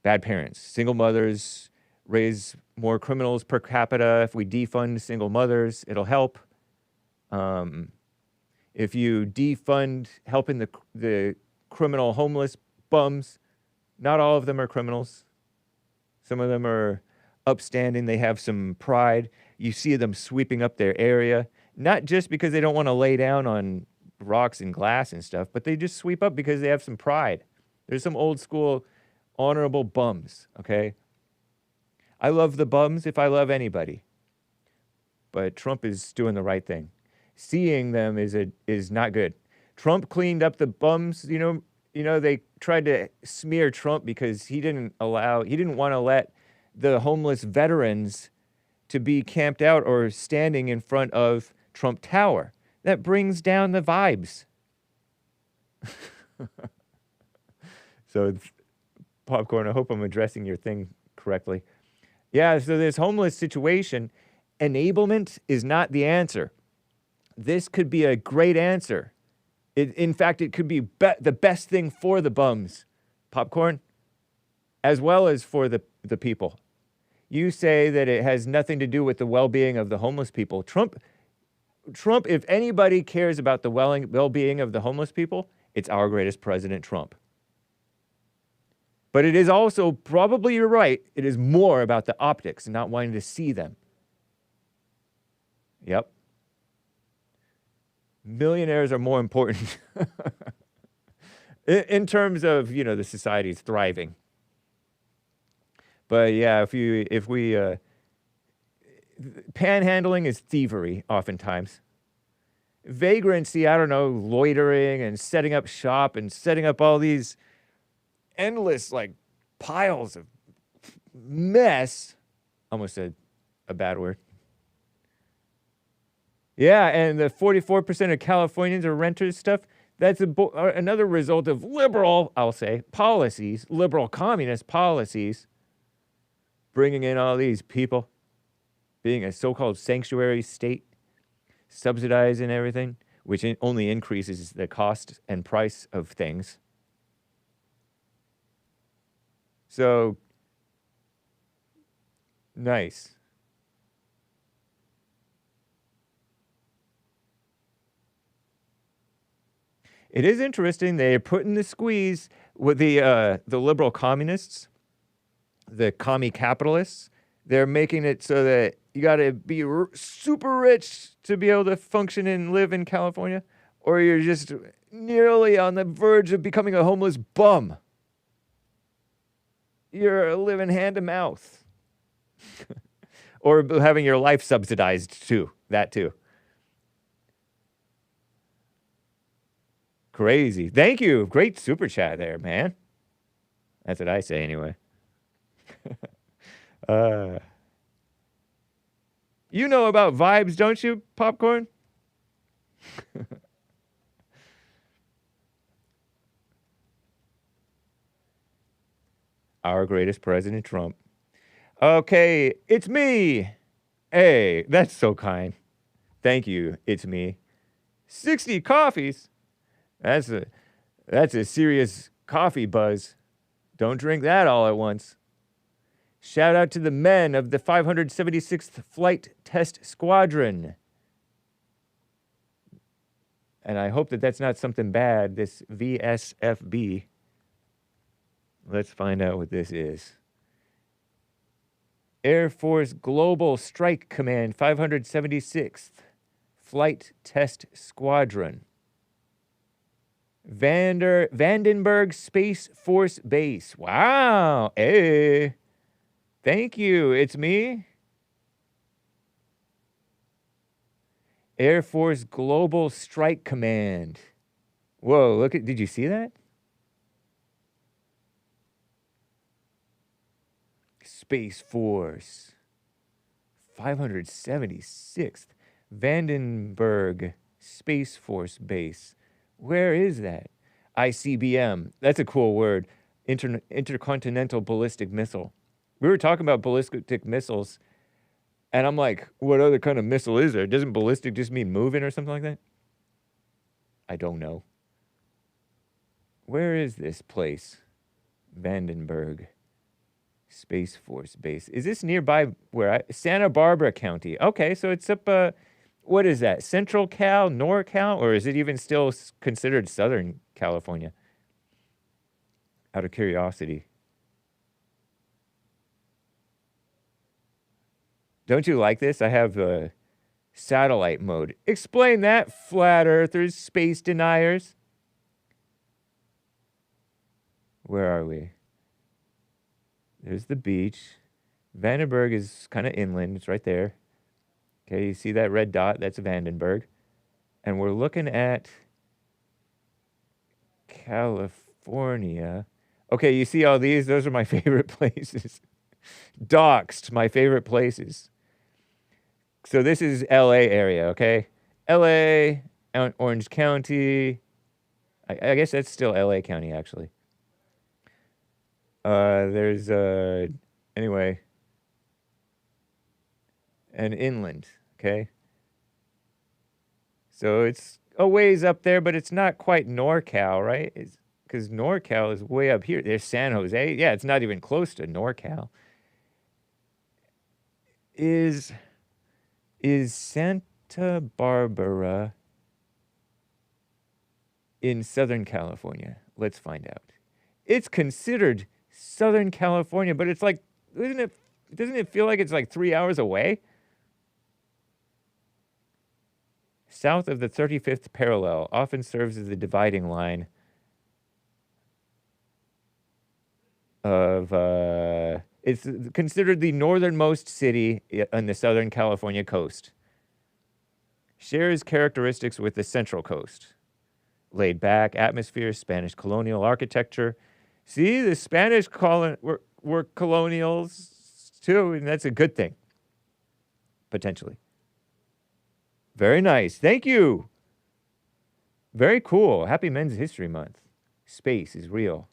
bad parents. Single mothers raise more criminals per capita. If we defund single mothers, it'll help. If you defund helping the criminal homeless bums, not all of them are criminals. Some of them are upstanding. They have some pride. You see them sweeping up their area, not just because they don't want to lay down on rocks and glass and stuff, but they just sweep up because they have some pride. There's some old school honorable bums, okay? I love the bums if I love anybody. But Trump is doing the right thing. Seeing them is not good. Trump cleaned up the bums, you know, they tried to smear Trump because he didn't want to let the homeless veterans to be camped out or standing in front of Trump Tower. That brings down the vibes. So, Popcorn, I hope I'm addressing your thing correctly. Yeah, so this homeless situation, enablement is not the answer. This could be a great answer. In fact, it could be the best thing for the bums, Popcorn, as well as for the people. You say that it has nothing to do with the well-being of the homeless people. Trump, if anybody cares about the well-being of the homeless people, it's our greatest president, Trump. But it is also, probably you're right, it is more about the optics and not wanting to see them. Yep. Millionaires are more important in terms of, the society's thriving. But yeah, if we panhandling is thievery oftentimes. Vagrancy, I don't know, loitering and setting up shop and setting up all these endless piles of mess. Almost said a bad word. Yeah, and the 44% of Californians are renters stuff. That's another result of liberal, I'll say, policies, liberal communist policies, bringing in all these people, being a so-called sanctuary state, subsidizing everything, which only increases the cost and price of things. So, nice. It is interesting. They're putting the squeeze with the liberal communists, the commie capitalists. They're making it so that you got to be super rich to be able to function and live in California, or you're just nearly on the verge of becoming a homeless bum. You're living hand to mouth. Or having your life subsidized too. That too. Crazy. Thank you. Great super chat there, man. That's what I say anyway. You know about vibes, don't you, Popcorn? Our greatest president, Trump. Okay, it's me. Hey, that's so kind. Thank you, it's me. 60 coffees. That's a serious coffee buzz. Don't drink that all at once. Shout out to the men of the 576th Flight Test Squadron. And I hope that that's not something bad, this VSFB. Let's find out what this is. Air Force Global Strike Command 576th Flight Test Squadron. Vandenberg Space Force Base. Wow. Hey. Thank you. It's me. Air Force Global Strike Command. Whoa, look at, did you see that? Space Force. 576th Vandenberg Space Force Base. Where is that? ICBM. That's a cool word. Intercontinental Ballistic Missile. We were talking about ballistic missiles, and I'm like, what other kind of missile is there? Doesn't ballistic just mean moving or something like that? I don't know. Where is this place? Vandenberg Space Force Base. Is this nearby where Santa Barbara County? Okay, so it's up, what is that? Central Cal, NorCal, or is it even still considered Southern California? Out of curiosity. Don't you like this? I have satellite mode. Explain that, flat earthers, space deniers. Where are we? There's the beach. Vandenberg is kind of inland. It's right there. Okay, you see that red dot? That's Vandenberg. And we're looking at California. Okay, you see all these? Those are my favorite places. Doxed, my favorite places. So this is L.A. area, okay? L.A., Orange County. I guess that's still L.A. County, actually. There's, anyway, an inland, okay? So it's a ways up there, but it's not quite NorCal, right? Because NorCal is way up here. There's San Jose. Yeah, it's not even close to NorCal. Is Santa Barbara in Southern California? Let's find out. It's considered Southern California, but it's like, doesn't it feel like it's like 3 hours away? South of the 35th parallel, often serves as the dividing line of, it's considered the northernmost city on the Southern California coast. Shares characteristics with the Central Coast. Laid back atmosphere, Spanish colonial architecture. See, the Spanish were colonials too, and that's a good thing. Potentially. Very nice. Thank you. Very cool. Happy Men's History Month. Space is real.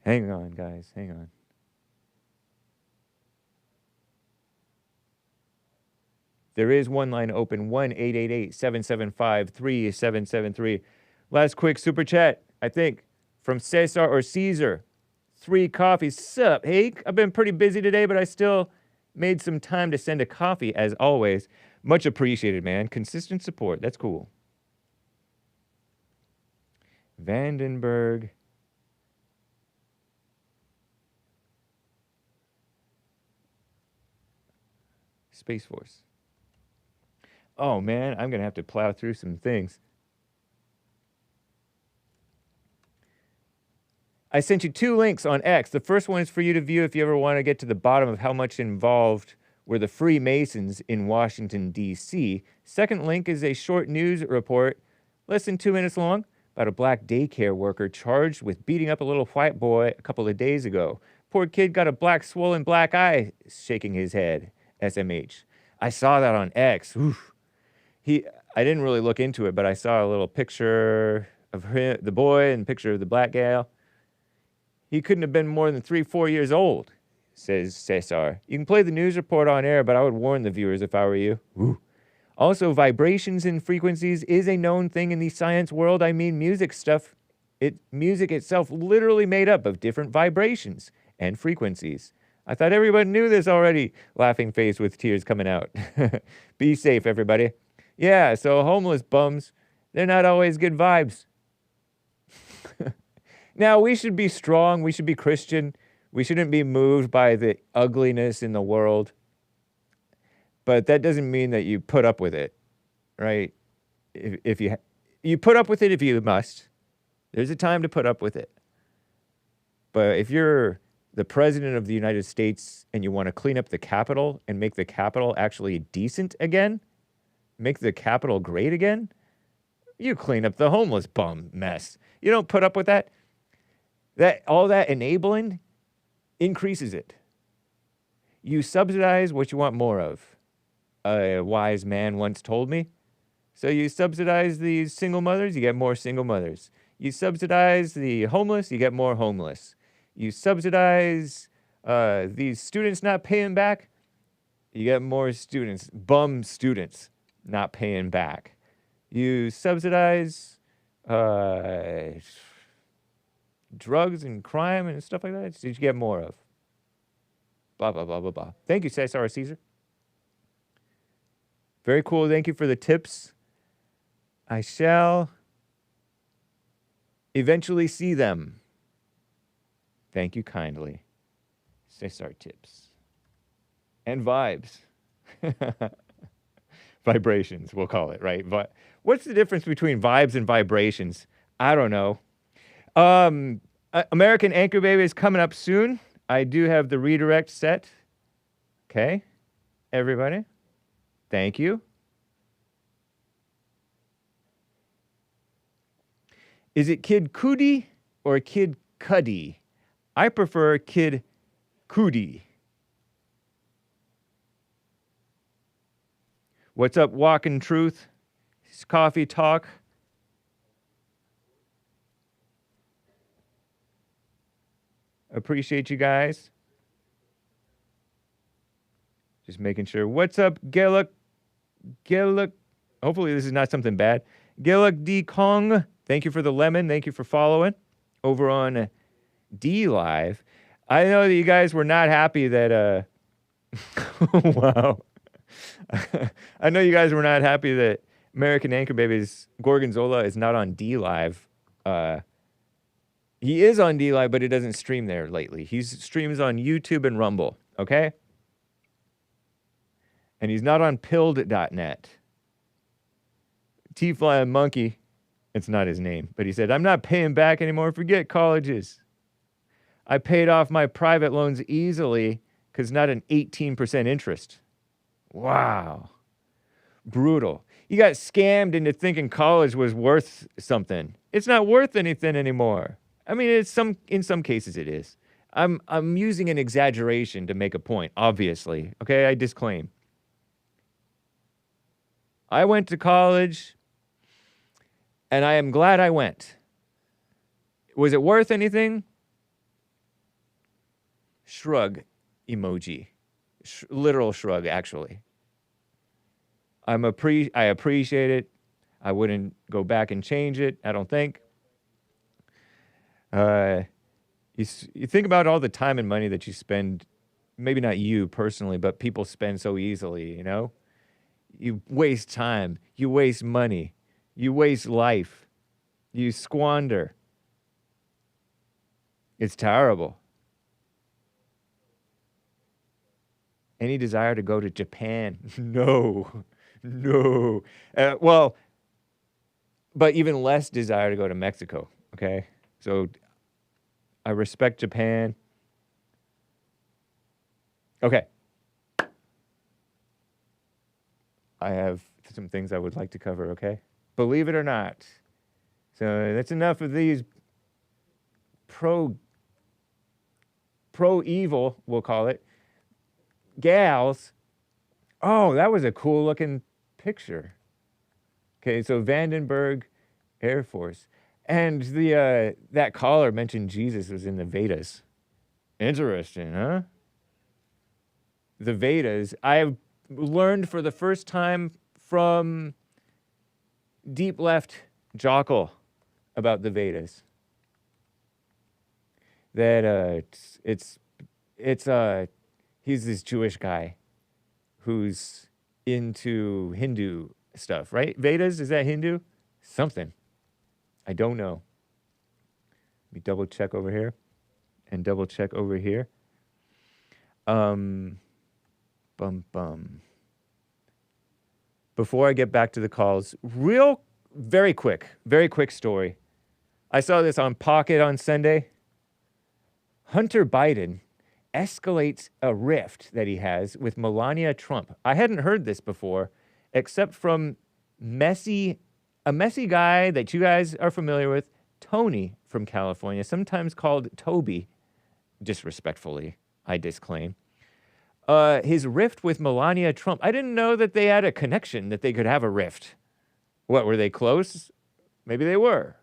Hang on, guys. Hang on. There is one line open, 1-888-775-3773. Last quick super chat, I think, from Cesar or Cesar. 3 coffees. Sup, Hake? I've been pretty busy today, but I still made some time to send a coffee, as always. Much appreciated, man. Consistent support. That's cool. Vandenberg. Space Force. Oh, man, I'm going to have to plow through some things. I sent you 2 links on X. The first one is for you to view if you ever want to get to the bottom of how much involved were the Freemasons in Washington, D.C. Second link is a short news report, less than 2 minutes long, about a black daycare worker charged with beating up a little white boy a couple of days ago. Poor kid got a black swollen black eye shaking his head. SMH. I saw that on X. Oof. I didn't really look into it, but I saw a little picture of him, the boy, and a picture of the black gal. He couldn't have been more than 3-4 years old, says Cesar. You can play the news report on air, but I would warn the viewers if I were you. Ooh. Also, vibrations and frequencies is a known thing in the science world. I mean, music stuff. Music itself literally made up of different vibrations and frequencies. I thought everybody knew this already. Laughing face with tears coming out. Be safe, everybody. Yeah, so homeless bums, they're not always good vibes. Now, we should be strong. We should be Christian. We shouldn't be moved by the ugliness in the world. But that doesn't mean that you put up with it, right? If you put up with it if you must. There's a time to put up with it. But if you're the president of the United States and you want to clean up the Capitol and make the Capitol actually decent again, make the Capitol great again, you clean up the homeless bum mess. You don't put up with that. All that enabling increases it. You subsidize what you want more of. A wise man once told me. So you subsidize these single mothers, you get more single mothers. You subsidize the homeless, you get more homeless. You subsidize these students not paying back, you get more students, bum students not paying back. You subsidize drugs and crime and stuff like that, so you get more of. Blah, blah, blah, blah, blah. Thank you, Cesar. Very cool. Thank you for the tips. I shall eventually see them. Thank you kindly. Cesar tips. And vibes. Vibrations, we'll call it, right? What's the difference between vibes and vibrations? I don't know. American Anchor Baby is coming up soon. I do have the redirect set. Okay, everybody. Thank you. Is it Kid Cudi or Kid Cudi? I prefer Kid Cudi. What's up, Walking Truth? It's Coffee Talk. Appreciate you guys. Just making sure. What's up, Gillick? Hopefully this is not something bad. Gillick D. Kong. Thank you for the lemon. Thank you for following over on D Live. I know that you guys were not happy that, wow. I know you guys were not happy that American Anchor Baby's Gorgonzola is not on D Live. He is on D Live, but it doesn't stream there lately. He streams on YouTube and Rumble, okay? And he's not on pilled.net. T-Fly and Monkey, it's not his name, but he said, I'm not paying back anymore. Forget colleges. I paid off my private loans easily because not an 18% interest. Wow. Brutal. You got scammed into thinking college was worth something. It's not worth anything anymore. I mean, in some cases it is. I'm using an exaggeration to make a point, obviously. Okay, I disclaim. I went to college, and I am glad I went. Was it worth anything? Shrug emoji. Literal shrug, actually. I appreciate it. I wouldn't go back and change it, I don't think. You think about all the time and money that you spend, maybe not you personally, but people spend so easily, you know? You waste time. You waste money. You waste life. You squander. It's terrible. Any desire to go to Japan? No. No. Well, but even less desire to go to Mexico, okay? So I respect Japan. Okay. I have some things I would like to cover, okay? Believe it or not. So that's enough of these pro-evil, we'll call it, gals. Oh, that was a cool looking picture. Okay, so Vandenberg Air Force. And the that caller mentioned Jesus was in the Vedas. Interesting, huh? The Vedas. I've learned for the first time from Deep Left Jockle about the Vedas. That he's this Jewish guy who's into Hindu stuff, right? Vedas, is that Hindu? Something. I don't know. Let me double check over here and double check over here. Before I get back to the calls, very quick story. I saw this on Pocket on Sunday. Hunter Biden escalates a rift that he has with Melania Trump. I hadn't heard this before, except from a messy guy that you guys are familiar with, Tony from California, sometimes called Toby, disrespectfully, I disclaim. His rift with Melania Trump. I didn't know that they had a connection, that they could have a rift. What, were they close? Maybe they were.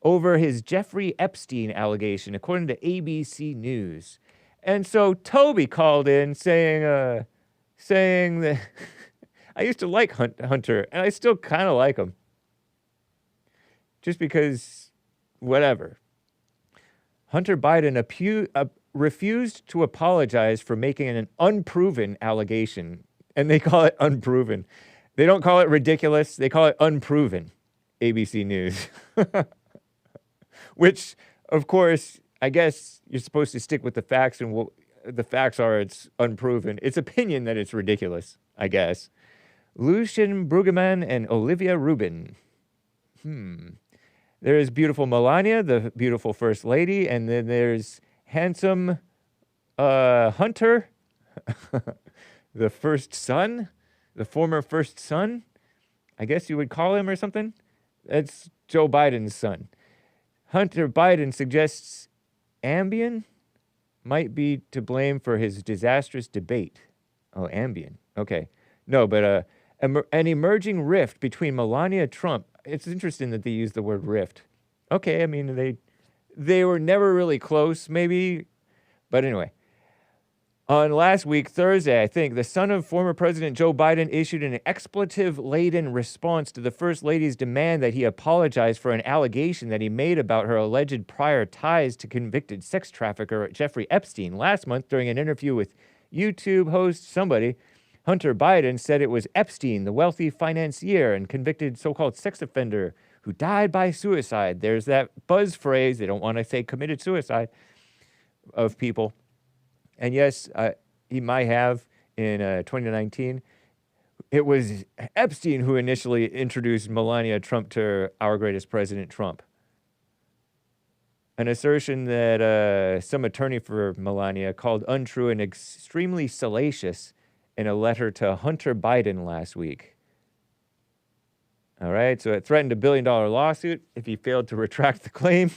Over his Jeffrey Epstein allegation, according to ABC News. And so Toby called in saying that I used to like Hunter, and I still kind of like him. Just because, whatever. Hunter Biden refused to apologize for making an unproven allegation. And they call it unproven. They don't call it ridiculous. They call it unproven. ABC News. Which, of course, I guess you're supposed to stick with the facts, and the facts are it's unproven. It's opinion that it's ridiculous, I guess. Lucien Brueggemann and Olivia Rubin. There is beautiful Melania, the beautiful First Lady, and then there's handsome Hunter, the first son, the former first son, I guess you would call him or something. That's Joe Biden's son. Hunter Biden suggests Ambien might be to blame for his disastrous debate. Oh, Ambien. Okay. No, but an emerging rift between Melania Trump. It's interesting that they use the word rift. Okay, I mean, they were never really close, maybe. But anyway. On last week, Thursday, I think, the son of former President Joe Biden issued an expletive-laden response to the First Lady's demand that he apologize for an allegation that he made about her alleged prior ties to convicted sex trafficker Jeffrey Epstein. Last month, during an interview with YouTube host somebody, Hunter Biden said it was Epstein, the wealthy financier and convicted so-called sex offender who died by suicide. There's that buzz phrase, they don't want to say committed suicide, of people. And yes, he might have in 2019. It was Epstein who initially introduced Melania Trump to our greatest president, Trump. An assertion that some attorney for Melania called untrue and extremely salacious in a letter to Hunter Biden last week. All right, so it threatened $1 billion lawsuit if he failed to retract the claim.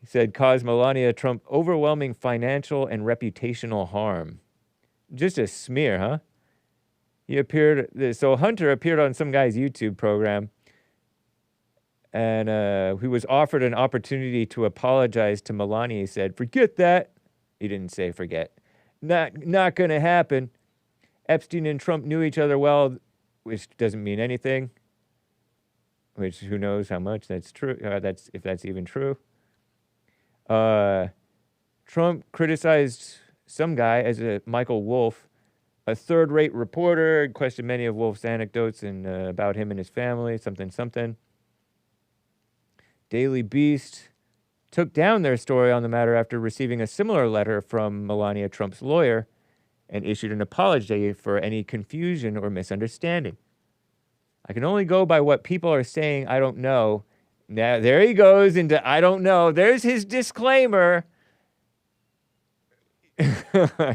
He said, caused Melania Trump overwhelming financial and reputational harm. Just a smear, huh? So Hunter appeared on some guy's YouTube program, and he was offered an opportunity to apologize to Melania. He said, forget that. He didn't say forget. Not going to happen. Epstein and Trump knew each other well, which doesn't mean anything. Which, who knows how much that's true, if that's even true. Trump criticized some guy as a Michael Wolff A third-rate reporter questioned many of Wolf's anecdotes and about him and his family, something. Daily Beast took down their story on the matter after receiving a similar letter from Melania Trump's lawyer and issued an apology for any confusion or misunderstanding. I can only go by what people are saying. I don't know. Now, there he goes into I don't know. There's his disclaimer.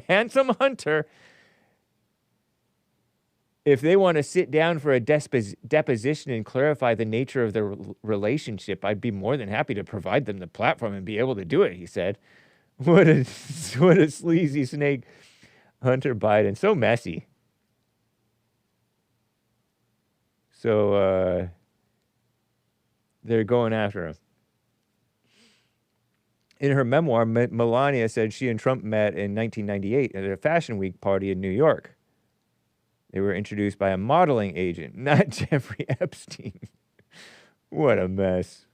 Handsome Hunter. If they want to sit down for a deposition and clarify the nature of their relationship, I'd be more than happy to provide them the platform and be able to do it, he said. What a sleazy snake. Hunter Biden. So messy. So, they're going after him. In her memoir, Melania said she and Trump met in 1998 at a Fashion Week party in New York. They were introduced by a modeling agent, not Jeffrey Epstein. What a mess.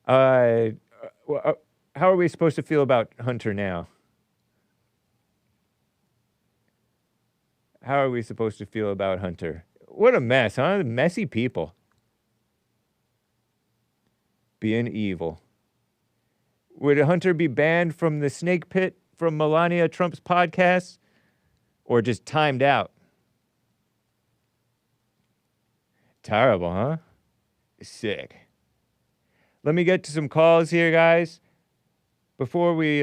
How are we supposed to feel about Hunter now? How are we supposed to feel about Hunter? What a mess, huh? Messy people. Being evil. Would Hunter be banned from the snake pit from Melania Trump's podcast? Or just timed out? Terrible, huh? Sick. Let me get to some calls here, guys. Before we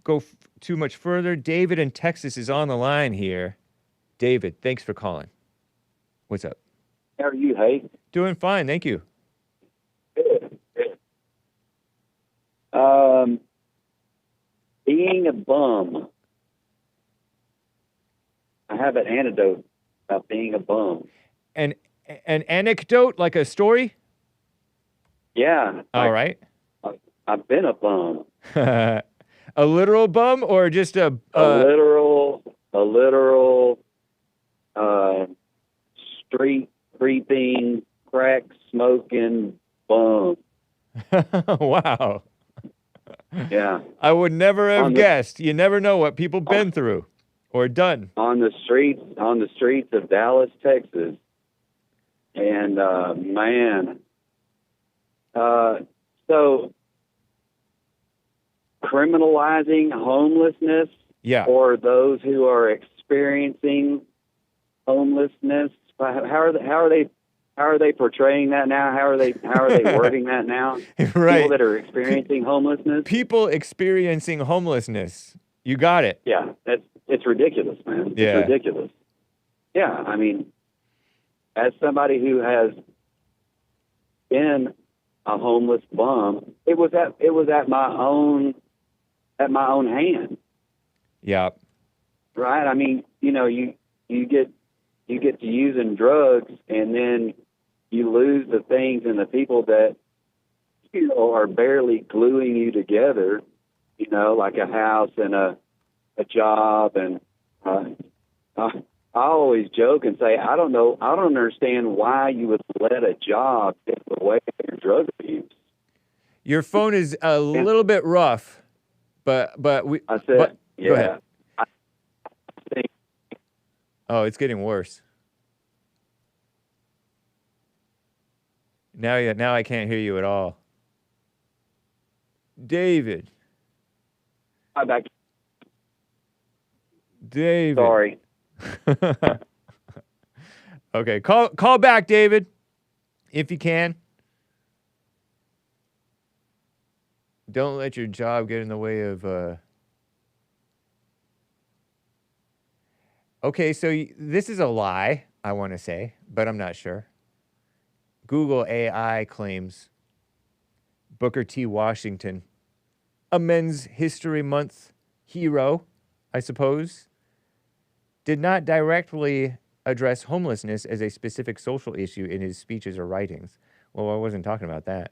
go too much further, David in Texas is on the line here. David, thanks for calling. What's up? How are you, Hake? Doing fine, thank you. Good. Being a bum. I have an anecdote about being a bum. An anecdote, like a story? Yeah. All right. I've been a bum. A literal bum or just a literal street creeping, crack smoking bum. Wow. Yeah. I would never have guessed. You never know what people been through or done. On the streets of Dallas, Texas. And man. So criminalizing homelessness, or those who are experiencing homelessness. How are they portraying that now? How are they wording that now? Right. People that are experiencing homelessness. People experiencing homelessness. You got it. Yeah, it's ridiculous, man. Yeah. It's ridiculous. Yeah, I mean, as somebody who has been a homeless bum, it was at my own hand. Yeah. Right. I mean, you get to using drugs, and then you lose the things and the people that are barely gluing you together. Like a house and a job, and I always joke and say, I don't understand why you would let a job get away from your drug abuse. Your phone is a little bit rough, but we. I said, yeah. Go ahead. Oh, it's getting worse. Now I can't hear you at all. David. I'm back. David. Sorry. Okay, call back, David, if you can. Don't let your job get in the way of. Okay, so this is a lie, I want to say, but I'm not sure. Google AI claims Booker T. Washington, a Men's History Month hero, I suppose, did not directly address homelessness as a specific social issue in his speeches or writings. Well, I wasn't talking about that.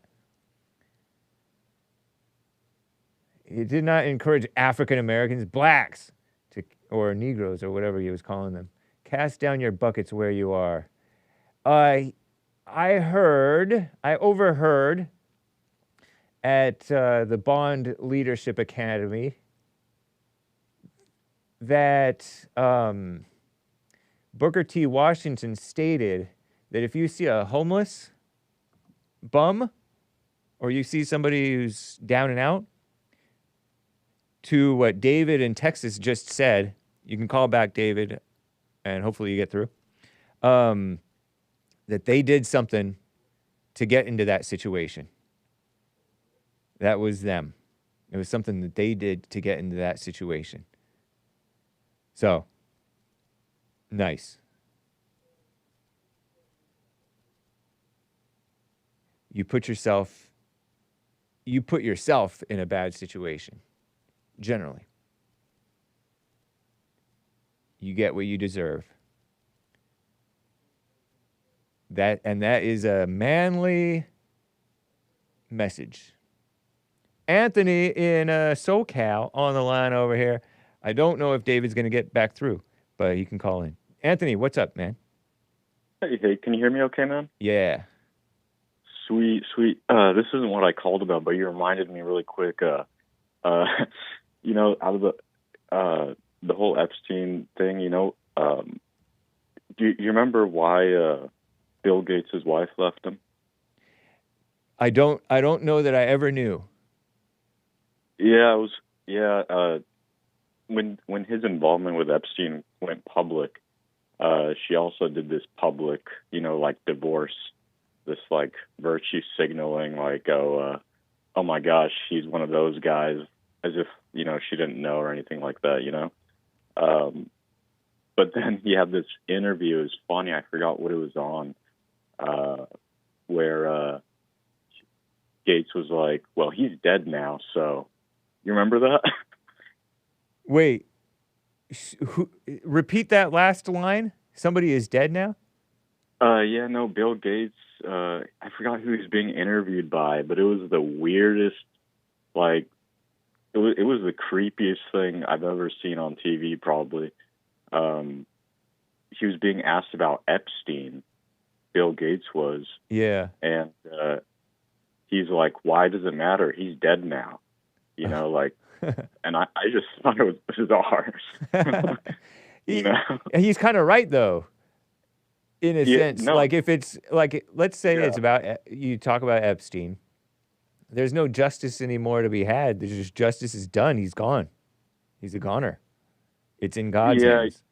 He did not encourage African Americans, blacks, or Negroes, or whatever he was calling them. Cast down your buckets where you are. I overheard at the Bond Leadership Academy that Booker T. Washington stated that if you see a homeless bum or you see somebody who's down and out, to what David in Texas just said, you can call back David and hopefully you get through, that they did something to get into that situation. That was them. It was something that they did to get into that situation. So, nice. You put yourself in a bad situation, generally. You get what you deserve. That is a manly message. Anthony in SoCal on the line over here. I don't know if David's going to get back through, but he can call in. Anthony, what's up, man? Hey, can you hear me okay, man? Yeah. Sweet. This isn't what I called about, but you reminded me really quick. Out of the whole Epstein thing, do you remember why Bill Gates' wife left him? I don't know that I ever knew. Yeah, when his involvement with Epstein went public, she also did this public, divorce, this virtue signaling, oh my gosh, he's one of those guys, as if she didn't know or anything like that, But then he had this interview. It was funny. I forgot what it was on, where Gates was like, "Well, he's dead now." So, you remember that? Wait, repeat that last line. Somebody is dead now? Yeah, no, Bill Gates. I forgot who he was being interviewed by, but it was the weirdest. It was the creepiest thing I've ever seen on TV. Probably. He was being asked about Epstein. Bill Gates was. Yeah. And he's like, "Why does it matter? He's dead now." And I just thought it was bizarre. He's kind of right, though, in a sense. No. If it's, let's say it's about, you talk about Epstein, there's no justice anymore to be had. There's just justice is done. He's gone. He's a goner. It's in God's hands.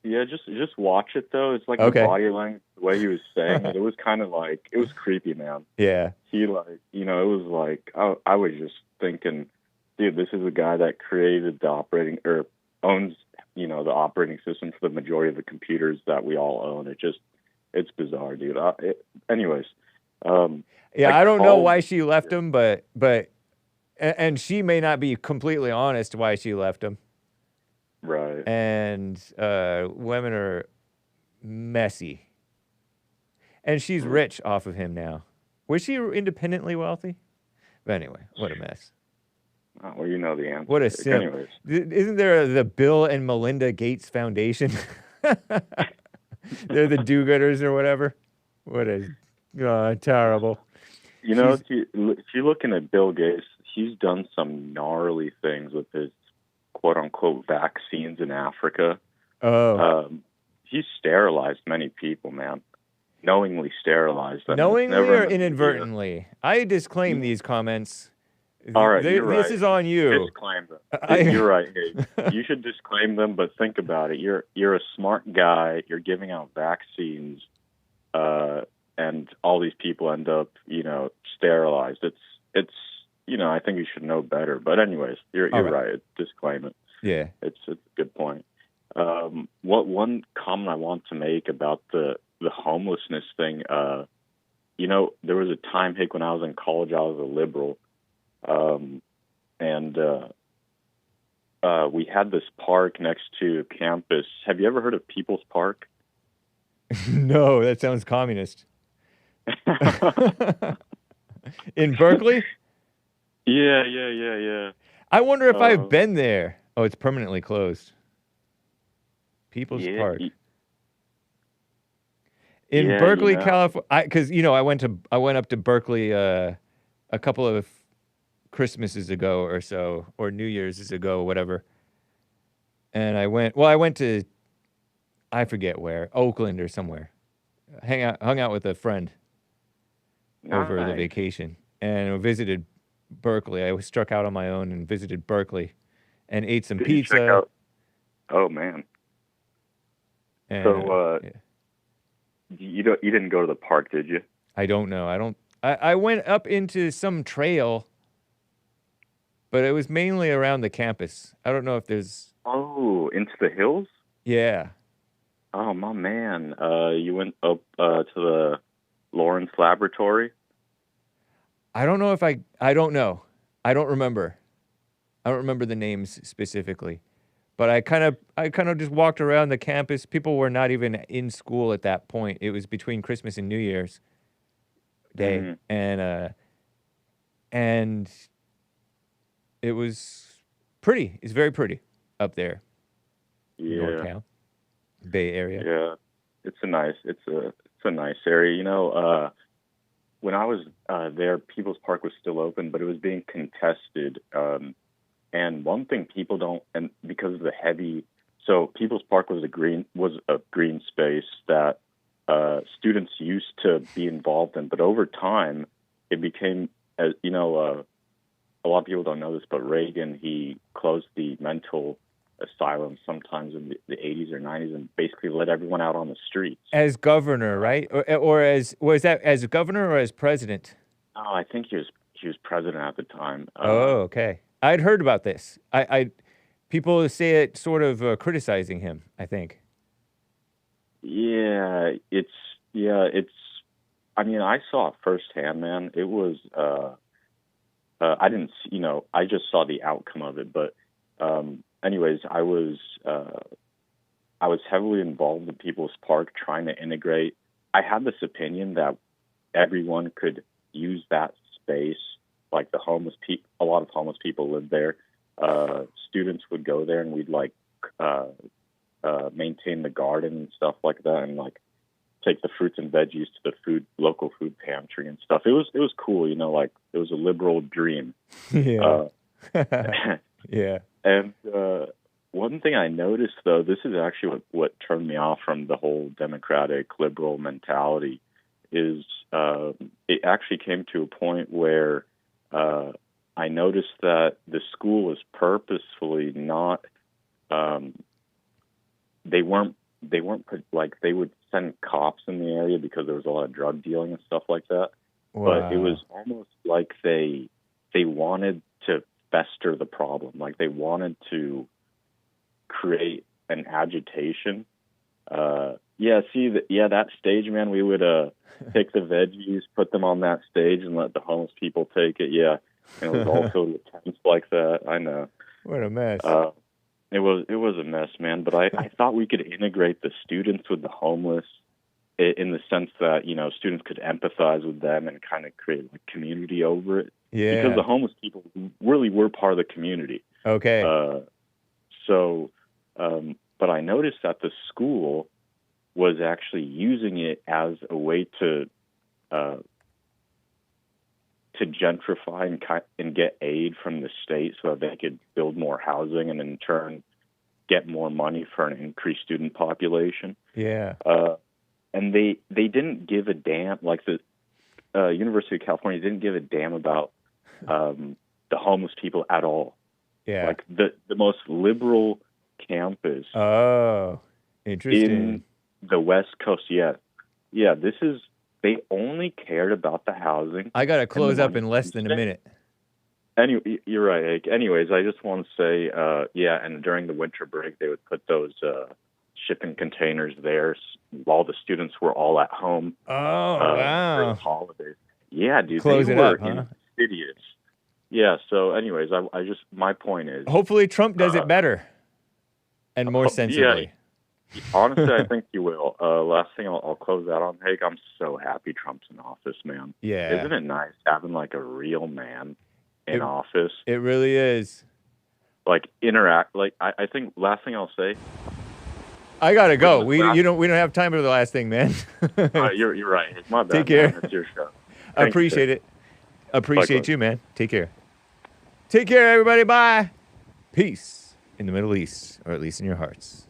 Yeah, just watch it, though. It's like okay. The body language, the way he was saying it, it was kind of it was creepy, man. Yeah. He it was like, I was just thinking, dude, this is a guy that created the operating, or owns, the operating system for the majority of the computers that we all own. It's bizarre, dude. Anyways. Yeah, I don't know why she left him, but and she may not be completely honest why she left him. Right. And women are messy. And she's rich off of him now. Was she independently wealthy? But anyway, what a mess. Well, you know the answer. What a sin. Anyways. Isn't there the Bill and Melinda Gates Foundation? They're the do-gooders or whatever. What a terrible. If you're looking at Bill Gates, he's done some gnarly things with his quote-unquote vaccines in Africa. Oh. He's sterilized many people, man. Knowingly sterilized them. Knowingly or inadvertently? I disclaim these comments. All right, you're right. This is on you. Disclaim them. You're right. Hey, you should disclaim them, but think about it. You're a smart guy. You're giving out vaccines, and all these people end up, sterilized. It's I think you should know better. But anyways, you're right. Disclaim it. Yeah, it's a good point. What one comment I want to make about the homelessness thing? There was a time, Hake, when I was in college, I was a liberal. We had this park next to campus. Have you ever heard of People's Park? No, that sounds communist. In Berkeley? Yeah. I wonder if I've been there. Oh, it's permanently closed. People's Park. In Berkeley, California, because I went up to Berkeley a couple of Christmases ago or so, or New Year's ago, whatever. And I went to, I forget where, Oakland or somewhere. Hung out with a friend over the Nice. vacation, and visited Berkeley. I was struck out on my own and visited Berkeley, and ate some Did you check pizza. out? Oh man. And, So yeah. you didn't go to the park, did you? I don't know. I went up into some trail, but it was mainly around the campus. I don't know if there's. Oh, into the hills? Yeah. Oh my man. You went up to the Lawrence Laboratory? I don't know if I don't know. I don't remember. I don't remember the names specifically. But I kind of just walked around the campus. People were not even in school at that point. It was between Christmas and New Year's Day. Mhm. And it was pretty. It's very pretty up there. Yeah. NorCal. Bay Area. Yeah. It's a nice area. You know, when I was there, People's Park was still open, but it was being contested. And one thing people don't, and because of the heavy, so People's Park was a green space that students used to be involved in, but over time it became, as you know, a lot of people don't know this, but Reagan, he closed the mental asylum sometimes in the 80s or 90s and basically let everyone out on the streets. As governor, right? Or was that as governor or as president? Oh, I think he was president at the time. Oh, okay. I'd heard about this. People say it sort of criticizing him, I think. Yeah, it's. I mean, I saw it firsthand, man. It was. I didn't, I just saw the outcome of it. But, anyways, I was heavily involved in People's Park, trying to integrate. I had this opinion that everyone could use that space. Like the homeless people, a lot of homeless people live there. Students would go there, and we'd maintain the garden and stuff like that, and take the fruits and veggies to the local food pantry and stuff. It was cool, it was a liberal dream. Yeah. Yeah. And one thing I noticed, though, this is actually what turned me off from the whole democratic liberal mentality, is it actually came to a point where I noticed that the school was purposefully not. They weren't they would send cops in the area because there was a lot of drug dealing and stuff like that. Wow. But it was almost like they wanted to fester the problem. Like they wanted to create an agitation. That stage, man, we would pick the veggies, put them on that stage, and let the homeless people take it. Yeah, and it was all filled with tents like that. I know. What a mess. It was a mess, man. But I thought we could integrate the students with the homeless in the sense that students could empathize with them and kind of create a community over it. Yeah. Because the homeless people really were part of the community. Okay. But I noticed that the school was actually using it as a way to gentrify and get aid from the state so that they could build more housing and in turn get more money for an increased student population. Yeah. And they didn't give a damn, like the University of California didn't give a damn about the homeless people at all. Yeah. Like the most liberal campus. Oh, interesting. In the West Coast, yeah. They only cared about the housing. I got to close up in less than a minute. Anyway, you're right, Hake. Anyways, I just want to say, and during the winter break, they would put those shipping containers there while the students were all at home. Oh, wow. For the holidays. Yeah, dude. Close they it were up, huh? insidious. Yeah, so anyways, my point is... Hopefully Trump does it better and more sensibly. Yeah, honestly, I think you will. Last thing I'll close out on, Hake, I'm so happy Trump's in office, man. Yeah. Isn't it nice having a real man in office? It really is. Interact. I think last thing I'll say. I gotta go. We don't have time for the last thing, man. You're right. It's my bad. Take care. Man. It's your show. I appreciate it. Appreciate you, man. Take care. Take care, everybody. Bye. Peace. in the Middle East, or at least in your hearts.